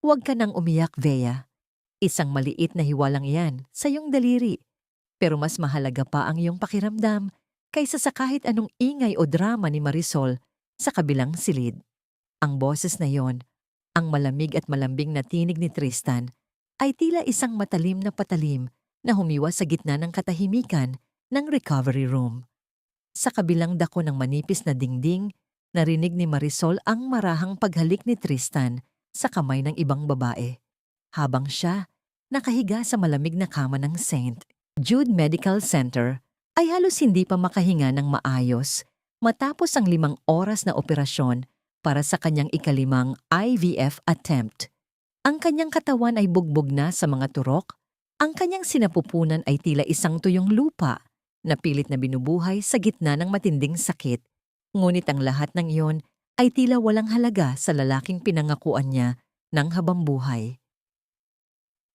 Huwag ka nang umiyak, Vea. Isang maliit na hiwalang yan sa iyong daliri. Pero mas mahalaga pa ang iyong pakiramdam kaysa sa kahit anong ingay o drama ni Marisol sa kabilang silid. Ang boses na yon, ang malamig at malambing na tinig ni Tristan, ay tila isang matalim na patalim na humiwas sa gitna ng katahimikan ng recovery room. Sa kabilang dako ng manipis na dingding, narinig ni Marisol ang marahang paghalik ni Tristan sa kamay ng ibang babae, habang siya nakahiga sa malamig na kama ng St. Jude Medical Center ay halos hindi pa makahinga ng maayos matapos ang 5 oras na operasyon para sa kanyang ikalimang IVF attempt. Ang kanyang katawan ay bugbog na sa mga turok, ang kanyang sinapupunan ay tila isang tuyong lupa na pilit na binubuhay sa gitna ng matinding sakit. Ngunit ang lahat ng iyon ay tila walang halaga sa lalaking pinangakuan niya ng habambuhay.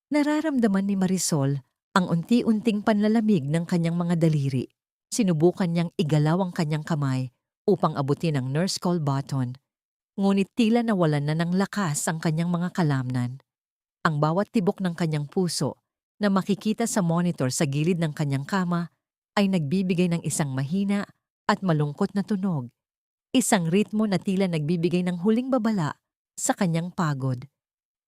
Nararamdaman ni Marisol ang unti-unting panlalamig ng kanyang mga daliri. Sinubukan niyang igalaw ang kanyang kamay upang abutin ang nurse call button. Ngunit tila nawalan na ng lakas ang kanyang mga kalamnan. Ang bawat tibok ng kanyang puso na makikita sa monitor sa gilid ng kanyang kama ay nagbibigay ng isang mahina at malungkot na tunog. Isang ritmo na tila nagbibigay ng huling babala sa kanyang pagod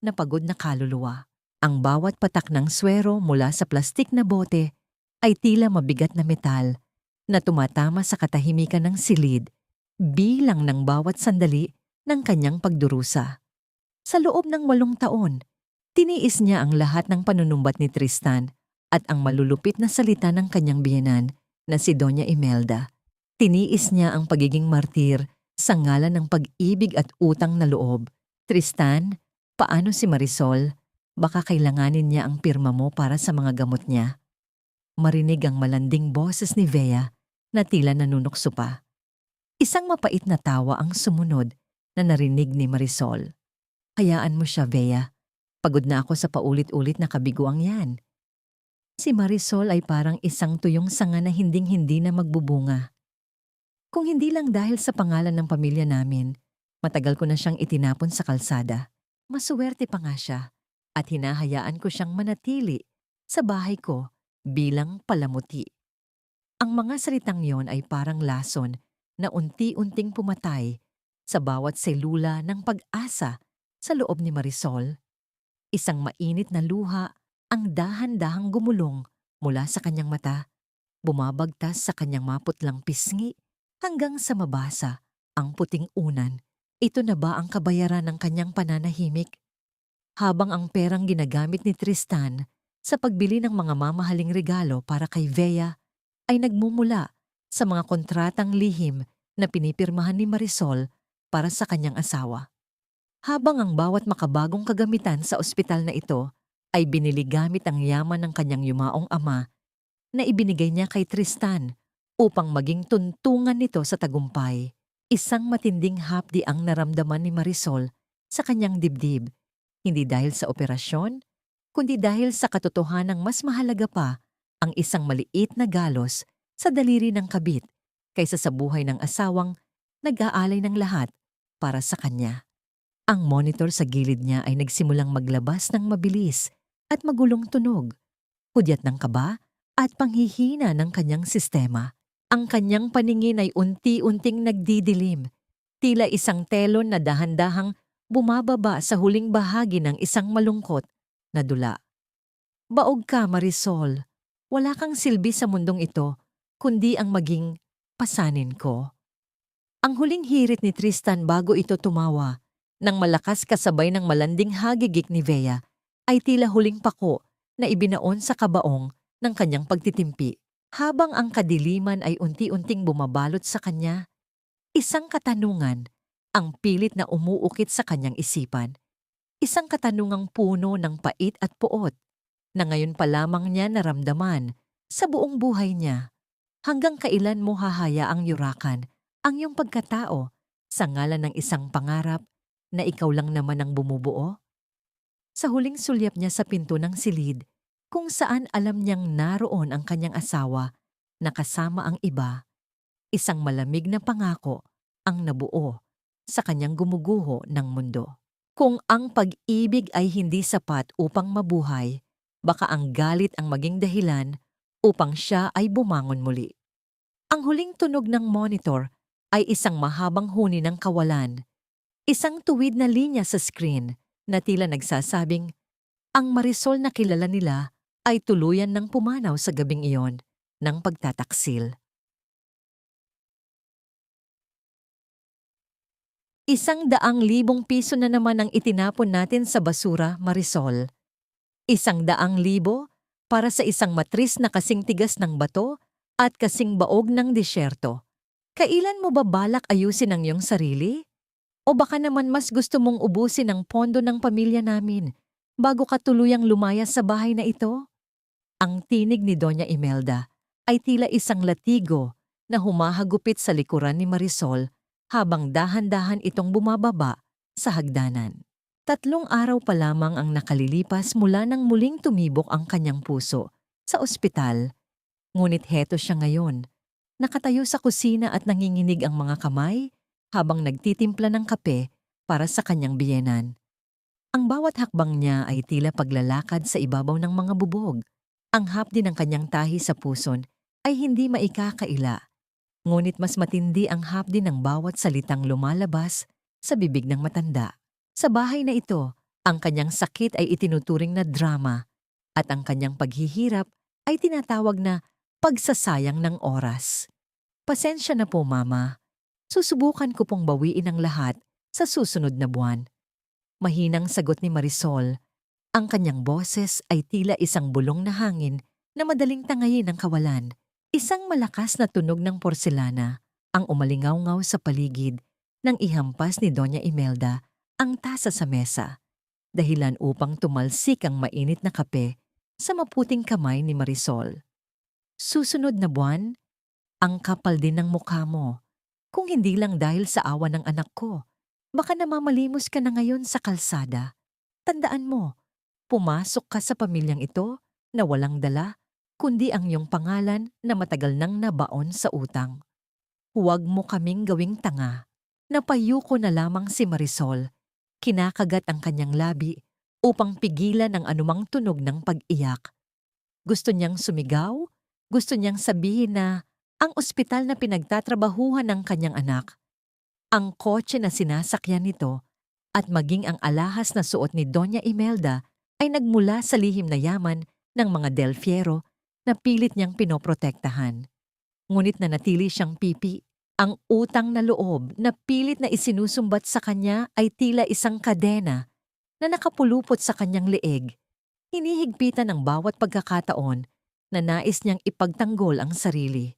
na kaluluwa. Ang bawat patak ng swero mula sa plastik na bote ay tila mabigat na metal na tumatama sa katahimikan ng silid bilang ng bawat sandali ng kanyang pagdurusa. Sa loob ng 8 taon, tiniis niya ang lahat ng panunumbat ni Tristan at ang malulupit na salita ng kanyang biyenan na si Doña Imelda. Tiniis niya ang pagiging martir sa ngalan ng pag-ibig at utang na loob. Tristan, paano si Marisol? Baka kailanganin niya ang pirma mo para sa mga gamot niya. Marinig ang malanding boses ni Vea na tila nanunukso pa. Isang mapait na tawa ang sumunod na narinig ni Marisol. Hayaan mo siya, Vea. Pagod na ako sa paulit-ulit na kabiguang yan. Si Marisol ay parang isang tuyong sanga na hinding-hindi na magbubunga. Kung hindi lang dahil sa pangalan ng pamilya namin, matagal ko na siyang itinapon sa kalsada. Masuwerte pa nga siya. At hinahayaan ko siyang manatili sa bahay ko bilang palamuti. Ang mga salitang yon ay parang lason na unti-unting pumatay sa bawat selula ng pag-asa sa loob ni Marisol. Isang mainit na luha ang dahan-dahang gumulong mula sa kanyang mata, bumabagtas sa kanyang maputlang pisngi hanggang sa mabasa ang puting unan. Ito na ba ang kabayaran ng kanyang pananahimik? Habang ang perang ginagamit ni Tristan sa pagbili ng mga mamahaling regalo para kay Vea ay nagmumula sa mga kontratang lihim na pinipirmahan ni Marisol para sa kanyang asawa. Habang ang bawat makabagong kagamitan sa ospital na ito ay binili gamit ang yaman ng kanyang yumaong ama na ibinigay niya kay Tristan upang maging tuntungan nito sa tagumpay. Isang matinding hapdi ang naramdaman ni Marisol sa kanyang dibdib. Hindi dahil sa operasyon, kundi dahil sa katotohanang mas mahalaga pa ang isang maliit na galos sa daliri ng kabit kaysa sa buhay ng asawang nag-aalay ng lahat para sa kanya. Ang monitor sa gilid niya ay nagsimulang maglabas ng mabilis at magulong tunog, hudyat ng kaba at panghihina ng kanyang sistema. Ang kanyang paningin ay unti-unting nagdidilim, tila isang telon na dahan-dahang bumababa sa huling bahagi ng isang malungkot na dula. Baog ka, Marisol. Wala kang silbi sa mundong ito, kundi ang maging pasanin ko. Ang huling hirit ni Tristan bago ito tumawa, nang malakas kasabay ng malanding hagigik ni Vea, ay tila huling pako na ibinaon sa kabaong ng kanyang pagtitimpi. Habang ang kadiliman ay unti-unting bumabalot sa kanya, isang katanungan ang pilit na umuukit sa kanyang isipan. Isang katanungang puno ng pait at puot na ngayon pa lamang niya naramdaman sa buong buhay niya. Hanggang kailan mo hahayaang yurakan ang iyong pagkatao sa ngalan ng isang pangarap na ikaw lang naman ang bumubuo? Sa huling sulyap niya sa pinto ng silid, kung saan alam niyang naroon ang kanyang asawa na kasama ang iba, isang malamig na pangako ang nabuo sa kanyang gumuguho ng mundo. Kung ang pag-ibig ay hindi sapat upang mabuhay, baka ang galit ang maging dahilan upang siya ay bumangon muli. Ang huling tunog ng monitor ay isang mahabang huni ng kawalan, isang tuwid na linya sa screen na tila nagsasabing ang Marisol na kilala nila ay tuluyan ng pumanaw sa gabing iyon ng pagtataksil. 100,000 na naman ang itinapon natin sa basura, Marisol. 100,000 para sa isang matris na kasing tigas ng bato at kasing baog ng disyerto. Kailan mo ba balak ayusin ang iyong sarili? O baka naman mas gusto mong ubusin ang pondo ng pamilya namin bago ka tuluyang lumayas sa bahay na ito? Ang tinig ni Doña Imelda ay tila isang latigo na humahagupit sa likuran ni Marisol habang dahan-dahan itong bumababa sa hagdanan. 3 araw pa lamang ang nakalilipas mula nang muling tumibok ang kanyang puso sa ospital. Ngunit heto siya ngayon, nakatayo sa kusina at nanginginig ang mga kamay habang nagtitimpla ng kape para sa kanyang biyenan. Ang bawat hakbang niya ay tila paglalakad sa ibabaw ng mga bubog. Ang hapdi ng kanyang tahi sa puson ay hindi maikakaila, ngunit mas matindi ang hapdi ng bawat salitang lumalabas sa bibig ng matanda. Sa bahay na ito, ang kanyang sakit ay itinuturing na drama at ang kanyang paghihirap ay tinatawag na pagsasayang ng oras. Pasensya na po, Mama. Susubukan ko pong bawiin ang lahat sa susunod na buwan. Mahinang sagot ni Marisol. Ang kanyang boses ay tila isang bulong na hangin na madaling tangayin ng kawalan. Isang malakas na tunog ng porselana ang umalingaw-ngaw sa paligid nang ihampas ni Doña Imelda ang tasa sa mesa, dahilan upang tumalsik ang mainit na kape sa maputing kamay ni Marisol. Susunod na buwan, ang kapal din ng mukha mo. Kung hindi lang dahil sa awa ng anak ko, baka namamalimos ka na ngayon sa kalsada. Tandaan mo, pumasok ka sa pamilyang ito na walang dala, kundi ang iyong pangalan na matagal nang nabaon sa utang. Huwag mo kaming gawing tanga. Napayuko na lamang si Marisol. Kinakagat ang kanyang labi upang pigilan ang anumang tunog ng pag-iyak. Gusto niyang sumigaw, gusto niyang sabihin na ang ospital na pinagtatrabahuhan ng kanyang anak, ang kotse na sinasakyan nito, at maging ang alahas na suot ni Doña Imelda ay nagmula sa lihim na yaman ng mga Del Fiero na pilit niyang pinoprotektahan. Ngunit nanatili siyang pipi. Ang utang na loob na pilit na isinusumbat sa kanya ay tila isang kadena na nakapulupot sa kanyang leeg. Hinihigpitan ng bawat pagkakataon na nais niyang ipagtanggol ang sarili.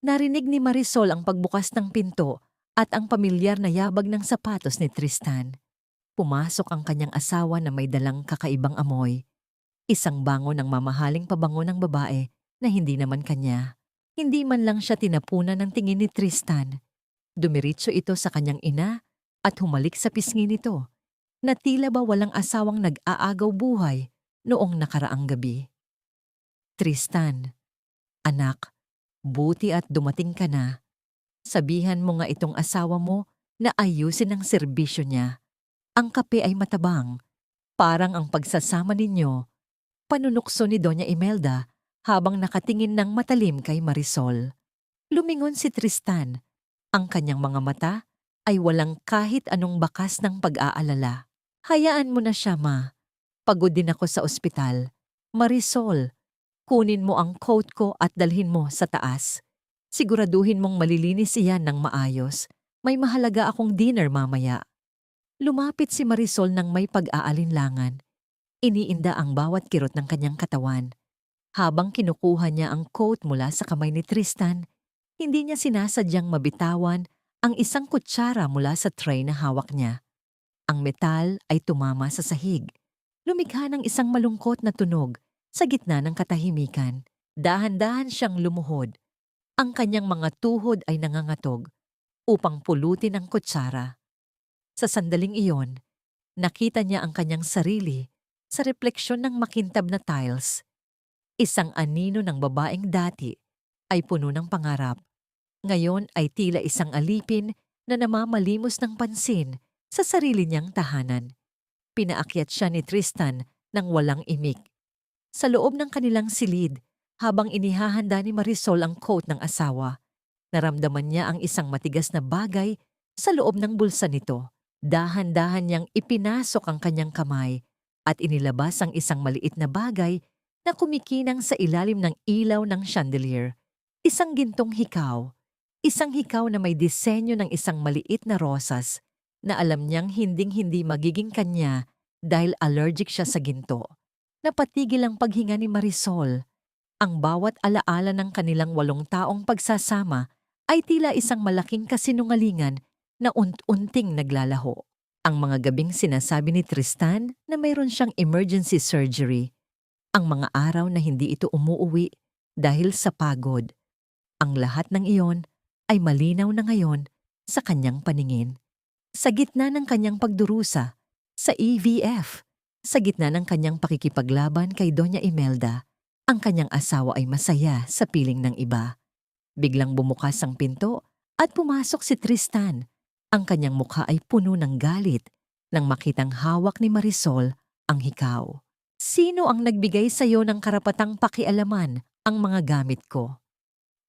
Narinig ni Marisol ang pagbukas ng pinto at ang pamilyar na yabag ng sapatos ni Tristan. Pumasok ang kanyang asawa na may dalang kakaibang amoy. Isang bango ng mamahaling pabango ng babae na hindi naman kanya. Hindi man lang siya tinapunan ng tingin ni Tristan. Dumiritso ito sa kanyang ina at humalik sa pisngi nito, na tila ba walang asawang nag-aagaw buhay noong nakaraang gabi. Tristan, anak, buti at dumating ka na. Sabihan mo nga itong asawa mo na ayusin ang serbisyo niya. Ang kape ay matabang, parang ang pagsasama ninyo. Panunukso ni Doña Imelda habang nakatingin ng matalim kay Marisol. Lumingon si Tristan. Ang kanyang mga mata ay walang kahit anong bakas ng pag-aalala. Hayaan mo na siya, Ma. Pagod din ako sa ospital. Marisol, kunin mo ang coat ko at dalhin mo sa taas. Siguraduhin mong malilinis iyan ng maayos. May mahalaga akong dinner mamaya. Lumapit si Marisol ng may pag-aalinlangan. Iniinda ang bawat kirot ng kanyang katawan. Habang kinukuha niya ang coat mula sa kamay ni Tristan, hindi niya sinasadyang mabitawan ang isang kutsara mula sa tray na hawak niya. Ang metal ay tumama sa sahig. Lumikha ng isang malungkot na tunog sa gitna ng katahimikan. Dahan-dahan siyang lumuhod. Ang kanyang mga tuhod ay nangangatog upang pulutin ang kutsara. Sa sandaling iyon, nakita niya ang kanyang sarili sa refleksyon ng makintab na tiles. Isang anino ng babaeng dati ay puno ng pangarap. Ngayon ay tila isang alipin na namamalimos ng pansin sa sarili niyang tahanan. Pinaakyat siya ni Tristan nang walang imik. Sa loob ng kanilang silid, habang inihahanda ni Marisol ang coat ng asawa, naramdaman niya ang isang matigas na bagay sa loob ng bulsa nito. Dahan-dahan niyang ipinasok ang kanyang kamay at inilabas ang isang maliit na bagay na kumikinang sa ilalim ng ilaw ng chandelier. Isang gintong hikaw. Isang hikaw na may disenyo ng isang maliit na rosas na alam niyang hinding-hindi magiging kanya dahil allergic siya sa ginto. Napatigil ang paghinga ni Marisol. Ang bawat alaala ng kanilang 8 taong pagsasama ay tila isang malaking kasinungalingan na unting naglalaho. Ang mga gabing sinasabi ni Tristan na mayroon siyang emergency surgery. Ang mga araw na hindi ito umuuwi dahil sa pagod. Ang lahat ng iyon ay malinaw na ngayon sa kanyang paningin. Sa gitna ng kanyang pagdurusa sa EVF, sa gitna ng kanyang pakikipaglaban kay Doña Imelda, ang kanyang asawa ay masaya sa piling ng iba. Biglang bumukas ang pinto at pumasok si Tristan. Ang kanyang mukha ay puno ng galit nang makitang hawak ni Marisol ang hikaw. Sino ang nagbigay sa iyo ng karapatang pakialaman ang mga gamit ko?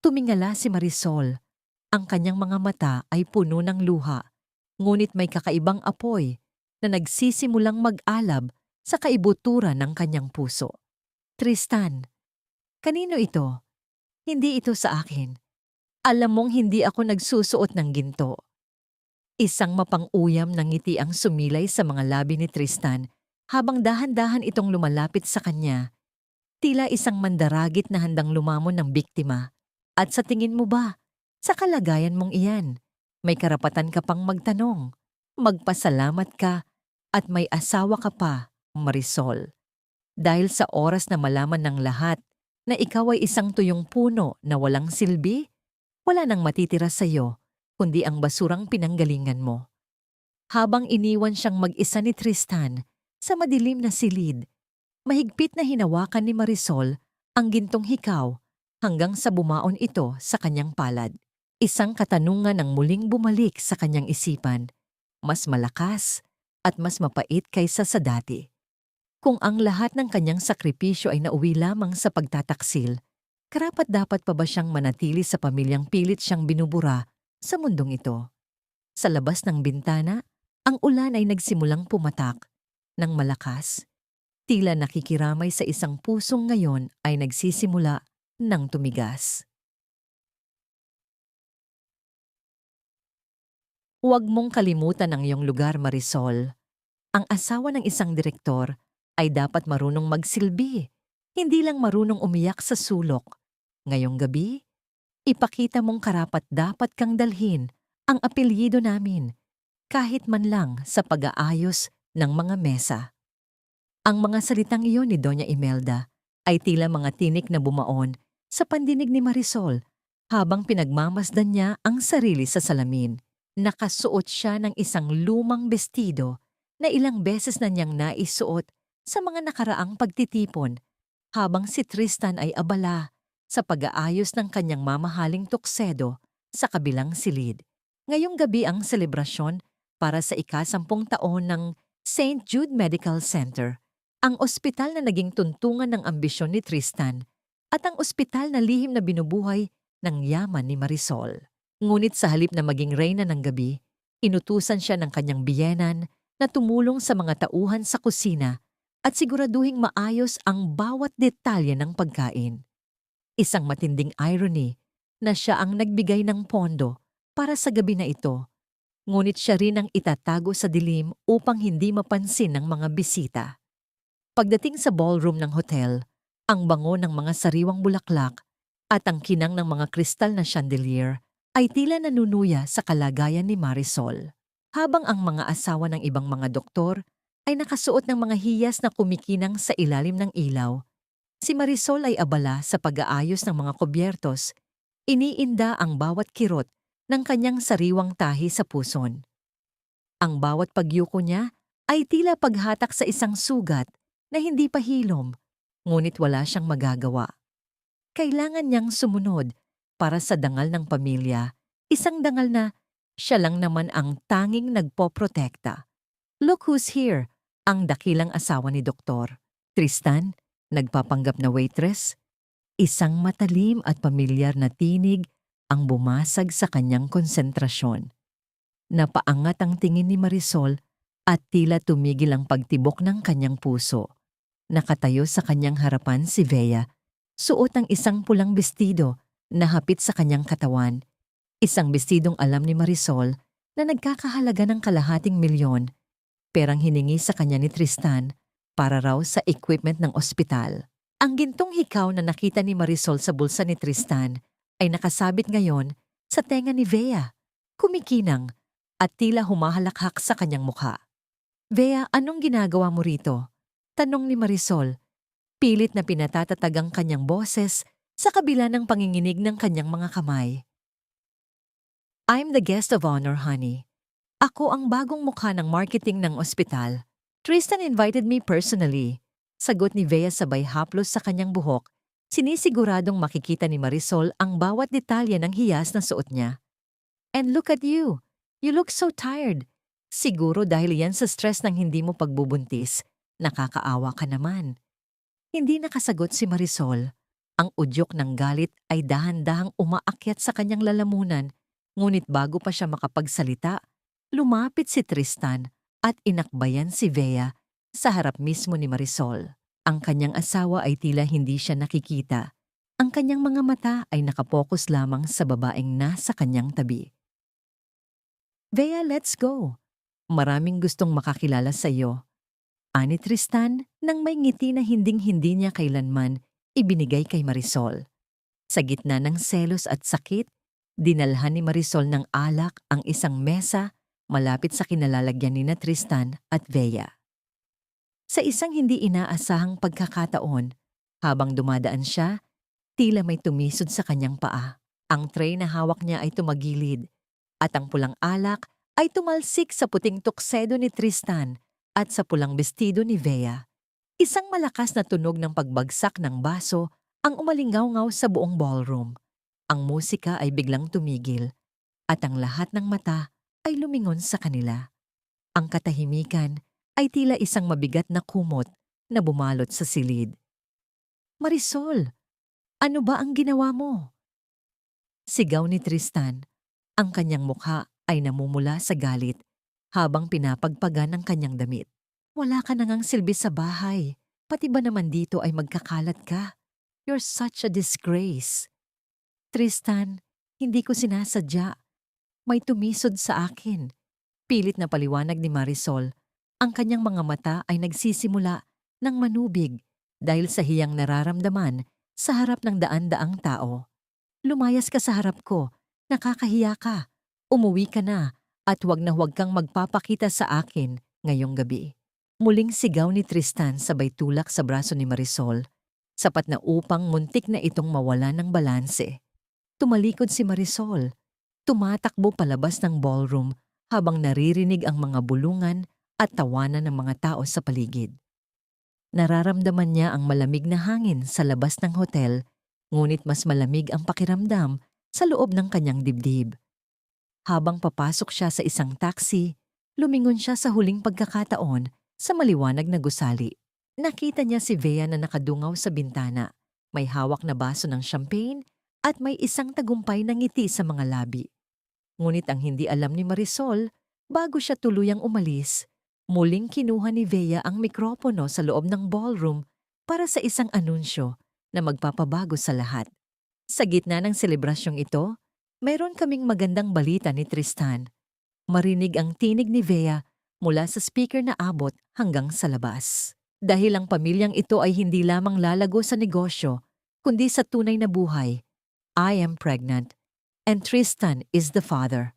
Tumingala si Marisol. Ang kanyang mga mata ay puno ng luha, ngunit may kakaibang apoy na nagsisimulang mag-alab sa kaibuturan ng kanyang puso. Tristan, kanino ito? Hindi ito sa akin. Alam mong hindi ako nagsusuot ng ginto. Isang mapang-uyam na ngiti ang sumilay sa mga labi ni Tristan habang dahan-dahan itong lumalapit sa kanya. Tila isang mandaragit na handang lumamon ng biktima. At sa tingin mo ba, sa kalagayan mong iyan, may karapatan ka pang magtanong, magpasalamat ka, at may asawa ka pa, Marisol. Dahil sa oras na malaman ng lahat na ikaw ay isang tuyong puno na walang silbi, wala nang matitira sa iyo, kundi ang basurang pinanggalingan mo. Habang iniwan siyang mag-isa ni Tristan sa madilim na silid, mahigpit na hinawakan ni Marisol ang gintong hikaw hanggang sa bumaon ito sa kanyang palad. Isang katanungan ang muling bumalik sa kanyang isipan, mas malakas at mas mapait kaysa sa dati. Kung ang lahat ng kanyang sakripisyo ay nauwi lamang sa pagtataksil, karapat-dapat pa ba siyang manatili sa pamilyang pilit siyang binubura sa mundong ito? Sa labas ng bintana, ang ulan ay nagsimulang pumatak ng malakas. Tila nakikiramay sa isang pusong ngayon ay nagsisimula ng tumigas. Huwag mong kalimutan ang iyong lugar, Marisol. Ang asawa ng isang direktor ay dapat marunong magsilbi, hindi lang marunong umiyak sa sulok. Ngayong gabi, ipakita mong karapat-dapat kang dalhin ang apelyido namin, kahit man lang sa pag-aayos ng mga mesa. Ang mga salitang iyon ni Doña Imelda ay tila mga tinik na bumaon sa pandinig ni Marisol habang pinagmamasdan niya ang sarili sa salamin. Nakasuot siya ng isang lumang bestido na ilang beses na niyang naisuot sa mga nakaraang pagtitipon habang si Tristan ay abala sa pag-aayos ng kanyang mamahaling tuksedo sa kabilang silid. Ngayong gabi ang selebrasyon para sa ika-10 taon ng St. Jude Medical Center, ang ospital na naging tuntungan ng ambisyon ni Tristan at ang ospital na lihim na binubuhay ng yaman ni Marisol. Ngunit sa halip na maging reyna ng gabi, inutusan siya ng kanyang biyenan na tumulong sa mga tauhan sa kusina at siguraduhing maayos ang bawat detalye ng pagkain. Isang matinding irony na siya ang nagbigay ng pondo para sa gabi na ito, ngunit siya rin ang itatago sa dilim upang hindi mapansin ng mga bisita. Pagdating sa ballroom ng hotel, ang bango ng mga sariwang bulaklak at ang kinang ng mga kristal na chandelier ay tila nanunuya sa kalagayan ni Marisol. Habang ang mga asawa ng ibang mga doktor ay nakasuot ng mga hiyas na kumikinang sa ilalim ng ilaw, si Marisol ay abala sa pag-aayos ng mga kubyertos, iniinda ang bawat kirot ng kanyang sariwang tahi sa puson. Ang bawat pagyuko niya ay tila paghatak sa isang sugat na hindi pa hilom, ngunit wala siyang magagawa. Kailangan niyang sumunod para sa dangal ng pamilya, isang dangal na siya lang naman ang tanging nagpoprotekta. Look who's here, ang dakilang asawa ni Doktor. Tristan, nagpapanggap na waitress, isang matalim at pamilyar na tinig ang bumasag sa kanyang konsentrasyon. Napaangat ang tingin ni Marisol at tila tumigil ang pagtibok ng kanyang puso. Nakatayo sa kanyang harapan si Bea, suot ang isang pulang bestido na hapit sa kanyang katawan. Isang bestidong alam ni Marisol na nagkakahalaga ng ₱250,000, perang hiningi sa kanya ni Tristan para raw sa equipment ng ospital. Ang gintong hikaw na nakita ni Marisol sa bulsa ni Tristan ay nakasabit ngayon sa tenga ni Bea, kumikinang at tila humahalakhak sa kanyang mukha. "Bea, anong ginagawa mo rito?" tanong ni Marisol. Pilit na pinatatatag ang kanyang boses sa kabila ng panginginig ng kanyang mga kamay. "I'm the guest of honor, honey. Ako ang bagong mukha ng marketing ng ospital. Tristan invited me personally." Sagot ni Bea sabay haplos sa kanyang buhok. Sinisiguradong makikita ni Marisol ang bawat detalye ng hiyas na suot niya. "And look at you. You look so tired. Siguro dahil yan sa stress ng hindi mo pagbubuntis. Nakakaawa ka naman." Hindi nakasagot si Marisol. Ang udyok ng galit ay dahan-dahang umaakyat sa kanyang lalamunan, ngunit bago pa siya makapagsalita, lumapit si Tristan at inakbayan si Bea sa harap mismo ni Marisol. Ang kanyang asawa ay tila hindi siya nakikita. Ang kanyang mga mata ay nakapokus lamang sa babaeng nasa kanyang tabi. "Bea, let's go. Maraming gustong makakilala sa iyo," ani Tristan nang may ngiti na hinding-hindi niya kailanman ibinigay kay Marisol. Sa gitna ng selos at sakit, dinalhan ni Marisol ng alak ang isang mesa malapit sa kinalalagyan ni na Tristan at Bea. Sa isang hindi inaasahang pagkakataon, habang dumadaan siya, tila may tumisod sa kanyang paa. Ang tray na hawak niya ay tumagilid, at ang pulang alak ay tumalsik sa puting tuksedo ni Tristan at sa pulang bestido ni Bea. Isang malakas na tunog ng pagbagsak ng baso ang umalingaw-ngaw sa buong ballroom. Ang musika ay biglang tumigil, at ang lahat ng mata ay lumingon sa kanila. Ang katahimikan ay tila isang mabigat na kumot na bumalot sa silid. "Marisol, ano ba ang ginawa mo?" Sigaw ni Tristan. Ang kanyang mukha ay namumula sa galit habang pinapagpagan ng kanyang damit. "Wala ka na ngang silbi sa bahay. Pati ba naman dito ay magkakalat ka? You're such a disgrace." "Tristan, hindi ko sinasadya. May tumisod sa akin." Pilit na paliwanag ni Marisol. Ang kanyang mga mata ay nagsisimula ng manubig dahil sa hiyang nararamdaman sa harap ng daan-daang tao. "Lumayas ka sa harap ko. Nakakahiya ka. Umuwi ka na at huwag kang magpapakita sa akin ngayong gabi." Muling sigaw ni Tristan sabay tulak sa braso ni Marisol, sapat na upang muntik na itong mawala ng balanse. Tumalikod si Marisol. Tumatakbo palabas ng ballroom habang naririnig ang mga bulungan at tawanan ng mga tao sa paligid. Nararamdaman niya ang malamig na hangin sa labas ng hotel, ngunit mas malamig ang pakiramdam sa loob ng kanyang dibdib. Habang papasok siya sa isang taxi, lumingon siya sa huling pagkakataon sa maliwanag na gusali. Nakita niya si Bea na nakadungaw sa bintana, may hawak na baso ng champagne at may isang tagumpay na ngiti sa mga labi. Ngunit ang hindi alam ni Marisol, bago siya tuluyang umalis, muling kinuha ni Bea ang mikropono sa loob ng ballroom para sa isang anunsyo na magpapabago sa lahat. Sa gitna ng selebrasyong ito, mayroon kaming magandang balita ni Tristan. Marinig ang tinig ni Bea mula sa speaker na abot hanggang sa labas. Dahil ang pamilyang ito ay hindi lamang lalago sa negosyo, kundi sa tunay na buhay. "I am pregnant, and Tristan is the father."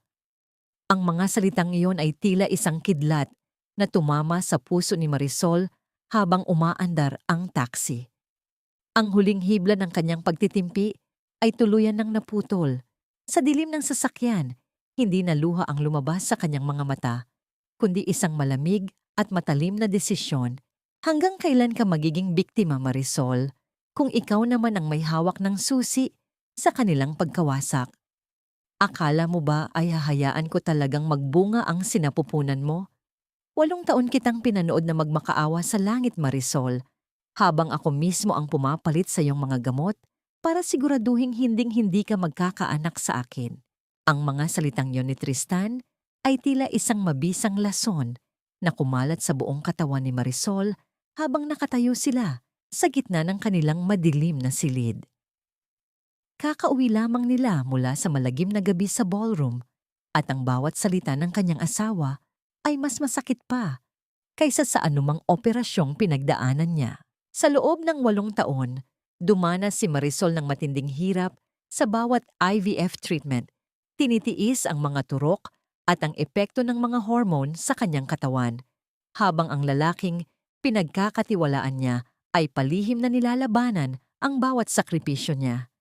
Ang mga salitang iyon ay tila isang kidlat na tumama sa puso ni Marisol habang umaandar ang taxi. Ang huling hibla ng kanyang pagtitimpi ay tuluyan ng naputol. Sa dilim ng sasakyan, hindi na luha ang lumabas sa kanyang mga mata, kundi isang malamig at matalim na desisyon. Hanggang kailan ka magiging biktima, Marisol, kung ikaw naman ang may hawak ng susi sa kanilang pagkawasak? Akala mo ba ay hahayaan ko talagang magbunga ang sinapupunan mo? 8 taon kitang pinanood na magmakaawa sa langit, Marisol, habang ako mismo ang pumapalit sa iyong mga gamot para siguraduhin hinding-hindi ka magkakaanak sa akin. Ang mga salitang yon ni Tristan ay tila isang mabisang lason na kumalat sa buong katawan ni Marisol habang nakatayo sila sa gitna ng kanilang madilim na silid. Kakauwi lamang nila mula sa malagim na gabi sa ballroom at ang bawat salita ng kanyang asawa ay mas masakit pa kaysa sa anumang operasyong pinagdaanan niya. Sa loob ng 8 taon, dumanas si Marisol ng matinding hirap sa bawat IVF treatment. Tinitiis ang mga turok at ang epekto ng mga hormone sa kanyang katawan, habang ang lalaking pinagkakatiwalaan niya ay palihim na nilalabanan ang bawat sakripisyo niya.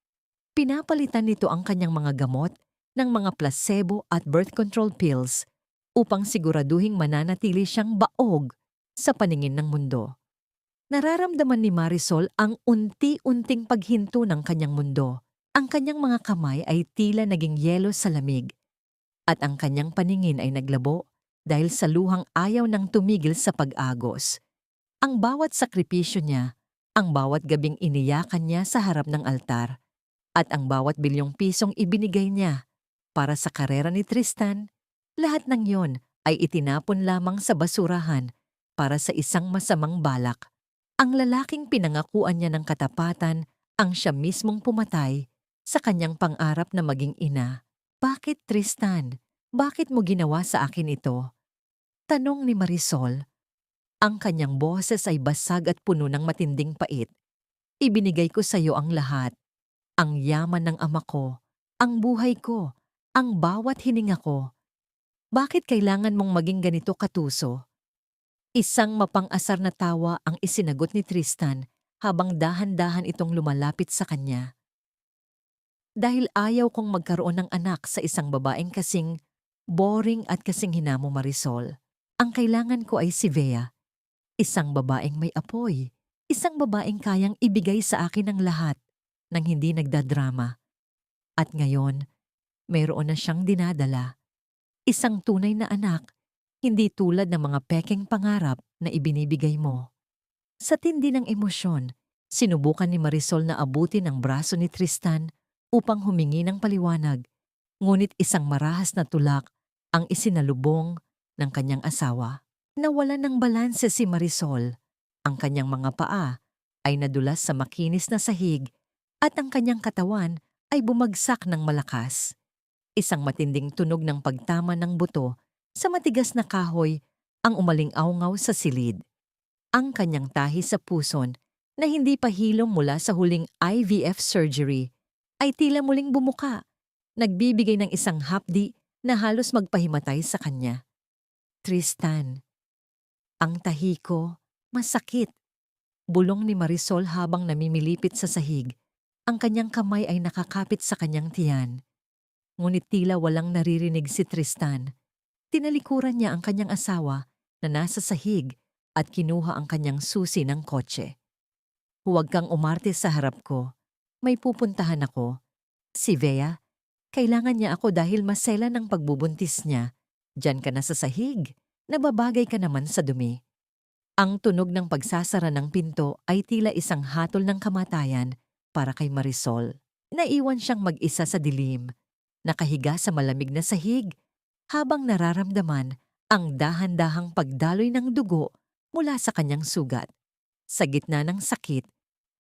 Pinapalitan nito ang kanyang mga gamot ng mga placebo at birth control pills upang siguraduhing mananatili siyang baog sa paningin ng mundo. Nararamdaman ni Marisol ang unti-unting paghinto ng kanyang mundo. Ang kanyang mga kamay ay tila naging yelo sa lamig at ang kanyang paningin ay naglabo dahil sa luhang ayaw ng tumigil sa pag-agos. Ang bawat sakripisyo niya, ang bawat gabing iniyakan niya sa harap ng altar, at ang bawat bilyong pisong ibinigay niya para sa karera ni Tristan, lahat ng yon ay itinapon lamang sa basurahan para sa isang masamang balak. Ang lalaking pinangakuan niya ng katapatan ang siya mismong pumatay sa kanyang pangarap na maging ina. Bakit, Tristan? Bakit mo ginawa sa akin ito? Tanong ni Marisol. Ang kanyang boses ay basag at puno ng matinding pait. Ibinigay ko sa iyo ang lahat. Ang yaman ng ama ko, ang buhay ko, ang bawat hininga ko. Bakit kailangan mong maging ganito katuso? Isang mapang-asar na tawa ang isinagot ni Tristan habang dahan-dahan itong lumalapit sa kanya. Dahil ayaw kong magkaroon ng anak sa isang babaeng kasing boring at kasing hinamo, Marisol. Ang kailangan ko ay si Bea. Isang babaeng may apoy. Isang babaeng kayang ibigay sa akin ang lahat nang hindi nagdadrama. At ngayon, mayroon na siyang dinadala. Isang tunay na anak, hindi tulad ng mga pekeng pangarap na ibinibigay mo. Sa tindi ng emosyon, sinubukan ni Marisol na abutin ang braso ni Tristan upang humingi ng paliwanag, ngunit isang marahas na tulak ang isinalubong ng kanyang asawa. Nawalan ng balanse si Marisol. Ang kanyang mga paa ay nadulas sa makinis na sahig at ang kanyang katawan ay bumagsak ng malakas. Isang matinding tunog ng pagtama ng buto sa matigas na kahoy ang umaling-awngaw sa silid. Ang kanyang tahi sa puson na hindi pa hilom mula sa huling IVF surgery ay tila muling bumuka, nagbibigay ng isang hapdi na halos magpahimatay sa kanya. Tristan, ang tahi ko, masakit. Bulong ni Marisol habang namimilipit sa sahig. Ang kanyang kamay ay nakakapit sa kanyang tiyan. Ngunit tila walang naririnig si Tristan. Tinalikuran niya ang kanyang asawa na nasa sahig at kinuha ang kanyang susi ng kotse. Huwag kang umarte sa harap ko. May pupuntahan ako. Si Bea, kailangan niya ako dahil masela ng pagbubuntis niya. Diyan ka na sa sahig. Nababagay ka naman sa dumi. Ang tunog ng pagsasara ng pinto ay tila isang hatol ng kamatayan para kay Marisol. Naiwan siyang mag-isa sa dilim, nakahiga sa malamig na sahig, habang nararamdaman ang dahan-dahang pagdaloy ng dugo mula sa kanyang sugat. Sa gitna ng sakit,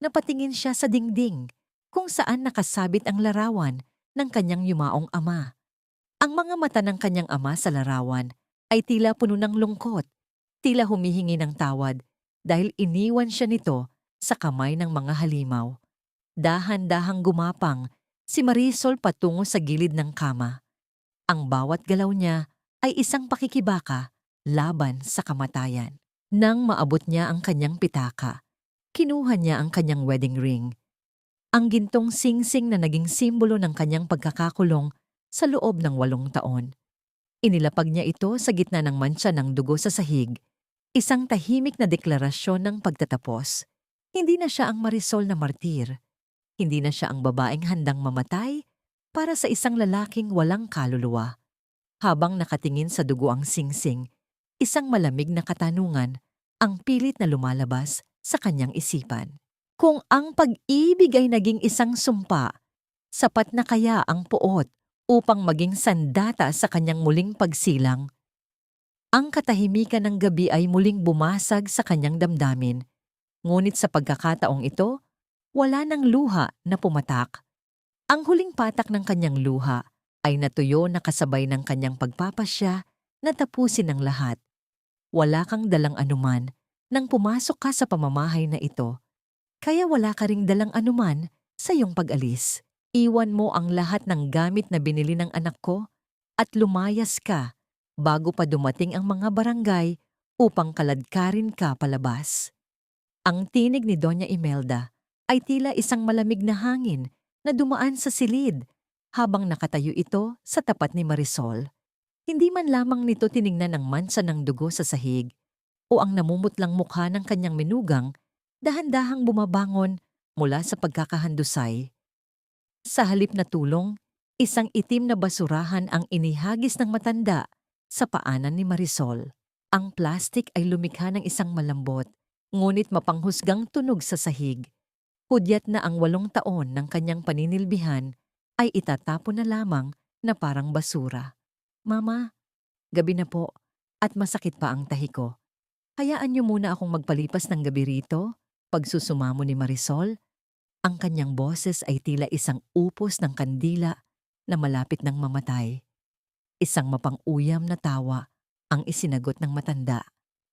napatingin siya sa dingding kung saan nakasabit ang larawan ng kanyang yumaong ama. Ang mga mata ng kanyang ama sa larawan ay tila puno ng lungkot, tila humihingi ng tawad dahil iniwan siya nito sa kamay ng mga halimaw. Dahan-dahang gumapang si Marisol patungo sa gilid ng kama. Ang bawat galaw niya ay isang pakikibaka laban sa kamatayan. Nang maabot niya ang kanyang pitaka, kinuha niya ang kanyang wedding ring. Ang gintong singsing na naging simbolo ng kanyang pagkakakulong sa loob ng 8 taon. Inilapag niya ito sa gitna ng mantsa ng dugo sa sahig, isang tahimik na deklarasyon ng pagtatapos. Hindi na siya ang Marisol na martir. Hindi na siya ang babaeng handang mamatay para sa isang lalaking walang kaluluwa. Habang nakatingin sa dugo ang singsing, isang malamig na katanungan ang pilit na lumalabas sa kanyang isipan. Kung ang pag-ibig ay naging isang sumpa, sapat na kaya ang puot upang maging sandata sa kanyang muling pagsilang? Ang katahimikan ng gabi ay muling bumasag sa kanyang damdamin, ngunit sa pagkakataong ito, wala nang luha na pumatak. Ang huling patak ng kanyang luha ay natuyo na kasabay ng kanyang pagpapasya na tapusin ang lahat. Wala kang dalang anuman nang pumasok ka sa pamamahay na ito, kaya wala ka ring dalang anuman sa iyong pag-alis. Iwan mo ang lahat ng gamit na binili ng anak ko at lumayas ka bago pa dumating ang mga barangay upang kaladkarin ka palabas. Ang tinig ni Doña Imelda ay tila isang malamig na hangin na dumaan sa silid habang nakatayo ito sa tapat ni Marisol. Hindi man lamang nito tiningnan ang mansa ng dugo sa sahig o ang namumutlang mukha ng kanyang menugang, dahan-dahang bumabangon mula sa pagkakahandusay. Sa halip na tulong, isang itim na basurahan ang inihagis ng matanda sa paanan ni Marisol. Ang plastik ay lumikha ng isang malambot, ngunit mapanghusgang tunog sa sahig. Hudyat na ang 8 taon ng kanyang paninilbihan ay itatapon na lamang na parang basura. Mama, gabi na po at masakit pa ang tahi ko. Hayaan niyo muna akong magpalipas ng gabi rito, pagsusumamo ni Marisol. Ang kanyang boses ay tila isang upos ng kandila na malapit ng mamatay. Isang mapang-uyam na tawa ang isinagot ng matanda.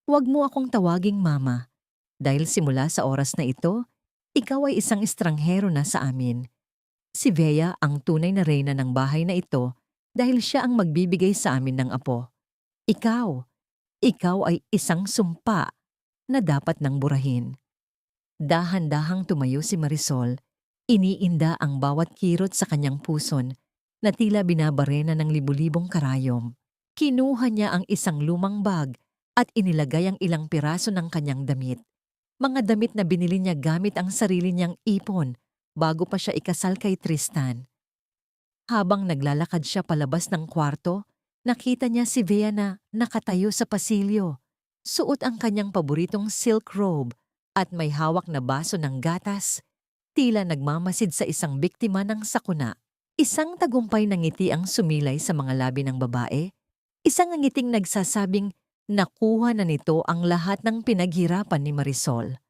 Huwag mo akong tawaging mama, dahil simula sa oras na ito, ikaw ay isang estranghero na sa amin. Si Bea ang tunay na reyna ng bahay na ito dahil siya ang magbibigay sa amin ng apo. Ikaw ay isang sumpa na dapat nang burahin. Dahan-dahang tumayo si Marisol, iniinda ang bawat kirot sa kanyang puson na tila binabarena ng libu-libong karayom. Kinuha niya ang isang lumang bag at inilagay ang ilang piraso ng kanyang damit. Mga damit na binili niya gamit ang sarili niyang ipon bago pa siya ikasal kay Tristan. Habang naglalakad siya palabas ng kwarto, nakita niya si Bea na nakatayo sa pasilyo. Suot ang kanyang paboritong silk robe at may hawak na baso ng gatas, tila nagmamasid sa isang biktima ng sakuna. Isang tagumpay na ngiti ang sumilay sa mga labi ng babae, isang ngiting nagsasabing nakuha na nito ang lahat ng pinaghirapan ni Marisol.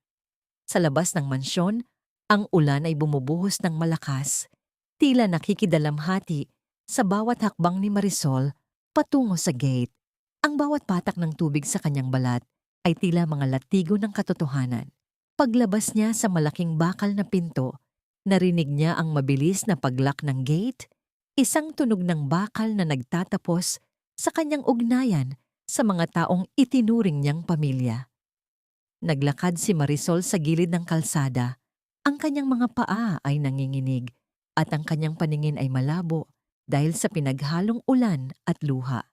Sa labas ng mansyon, ang ulan ay bumubuhos ng malakas, tila nakikidalamhati sa bawat hakbang ni Marisol patungo sa gate. Ang bawat patak ng tubig sa kanyang balat ay tila mga latigo ng katotohanan. Paglabas niya sa malaking bakal na pinto, narinig niya ang mabilis na paglock ng gate, isang tunog ng bakal na nagtatapos sa kanyang ugnayan sa mga taong itinuring niyang pamilya. Naglakad si Marisol sa gilid ng kalsada. Ang kanyang mga paa ay nanginginig at ang kanyang paningin ay malabo dahil sa pinaghalong ulan at luha.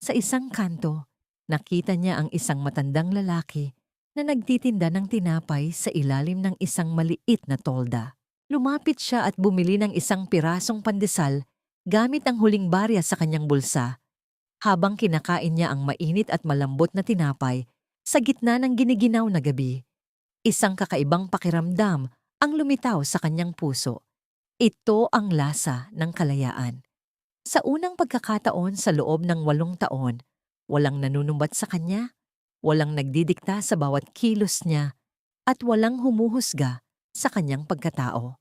Sa isang kanto, nakita niya ang isang matandang lalaki na nagtitinda ng tinapay sa ilalim ng isang maliit na tolda. Lumapit siya at bumili ng isang pirasong pandesal gamit ang huling barya sa kanyang bulsa, habang kinakain niya ang mainit at malambot na tinapay sa gitna ng giniginaw na gabi. Isang kakaibang pakiramdam ang lumitaw sa kanyang puso. Ito ang lasa ng kalayaan. Sa unang pagkakataon sa loob ng 8 taon, walang nanunumbat sa kanya, walang nagdidikta sa bawat kilos niya, at walang humuhusga sa kanyang pagkatao.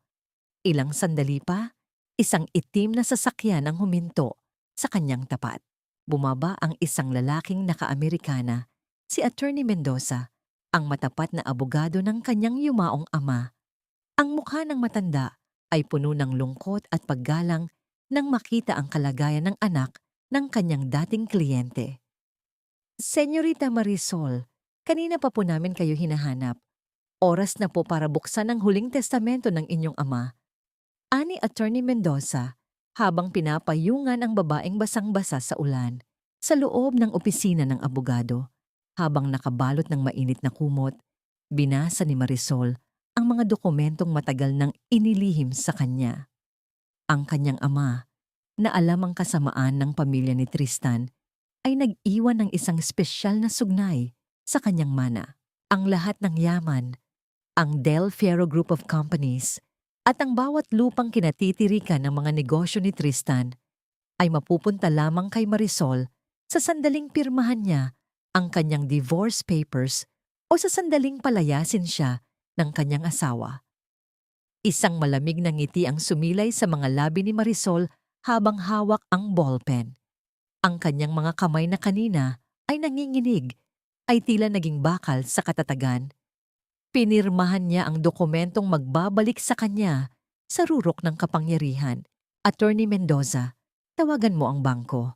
Ilang sandali pa, isang itim na sasakyan ang huminto sa kanyang tapat. Bumaba ang isang lalaking naka-Amerikana, si Attorney Mendoza, ang matapat na abogado ng kanyang yumaong ama. Ang mukha ng matanda ay puno ng lungkot at paggalang nang makita ang kalagayan ng anak ng kanyang dating kliyente. Senyorita Marisol, kanina pa po namin kayo hinahanap. Oras na po para buksan ang huling testamento ng inyong ama. Ani Attorney Mendoza, habang pinapayungan ang babaeng basang-basa sa ulan, sa loob ng opisina ng abogado. Habang nakabalot ng mainit na kumot, binasa ni Marisol ang mga dokumentong matagal nang inilihim sa kanya. Ang kanyang ama, na alam ang kasamaan ng pamilya ni Tristan, ay nag-iwan ng isang espesyal na sugnay sa kanyang mana. Ang lahat ng yaman, ang Del Fierro Group of Companies, at ang bawat lupang kinatitirikan ng mga negosyo ni Tristan ay mapupunta lamang kay Marisol sa sandaling pirmahan niya ang kanyang divorce papers o sa sandaling palayasin siya ng kanyang asawa. Isang malamig na ngiti ang sumilay sa mga labi ni Marisol habang hawak ang ballpen. Ang kanyang mga kamay na kanina ay nanginginig, ay tila naging bakal sa katatagan. Pinirmahan niya ang dokumentong magbabalik sa kanya sa rurok ng kapangyarihan. Attorney Mendoza, tawagan mo ang bangko.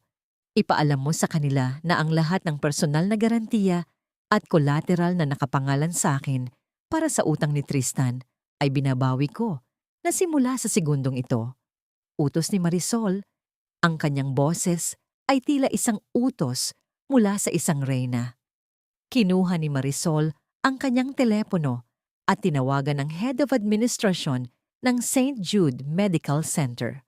Ipaalam mo sa kanila na ang lahat ng personal na garantiya at collateral na nakapangalan sa akin para sa utang ni Tristan ay binabawi ko na simula sa segundong ito. Utos ni Marisol, ang kanyang boses ay tila isang utos mula sa isang reyna. Kinuha ni Marisol ang kanyang telepono at tinawagan ang Head of Administration ng St. Jude Medical Center.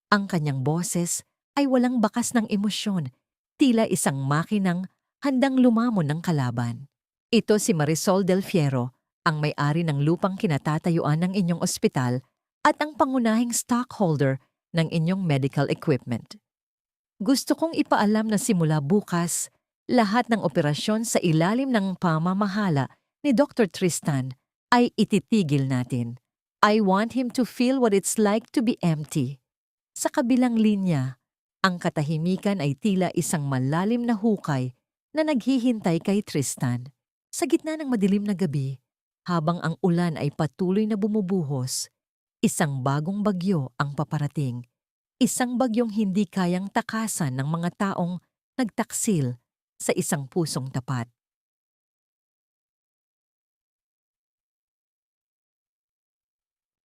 Ang kanyang boses ay walang bakas ng emosyon, tila isang makinang handang lumamon ng kalaban. Ito si Marisol Del Fierro, ang may-ari ng lupang kinatatayuan ng inyong ospital at ang pangunahing stockholder ng inyong medical equipment. Gusto kong ipaalam na simula bukas, lahat ng operasyon sa ilalim ng pamamahala ni Dr. Tristan ay ititigil natin. I want him to feel what it's like to be empty. Sa kabilang linya, ang katahimikan ay tila isang malalim na hukay na naghihintay kay Tristan. Sa gitna ng madilim na gabi, habang ang ulan ay patuloy na bumubuhos, isang bagong bagyo ang paparating. Isang bagyong hindi kayang takasan ng mga taong nagtaksil sa isang pusong tapat.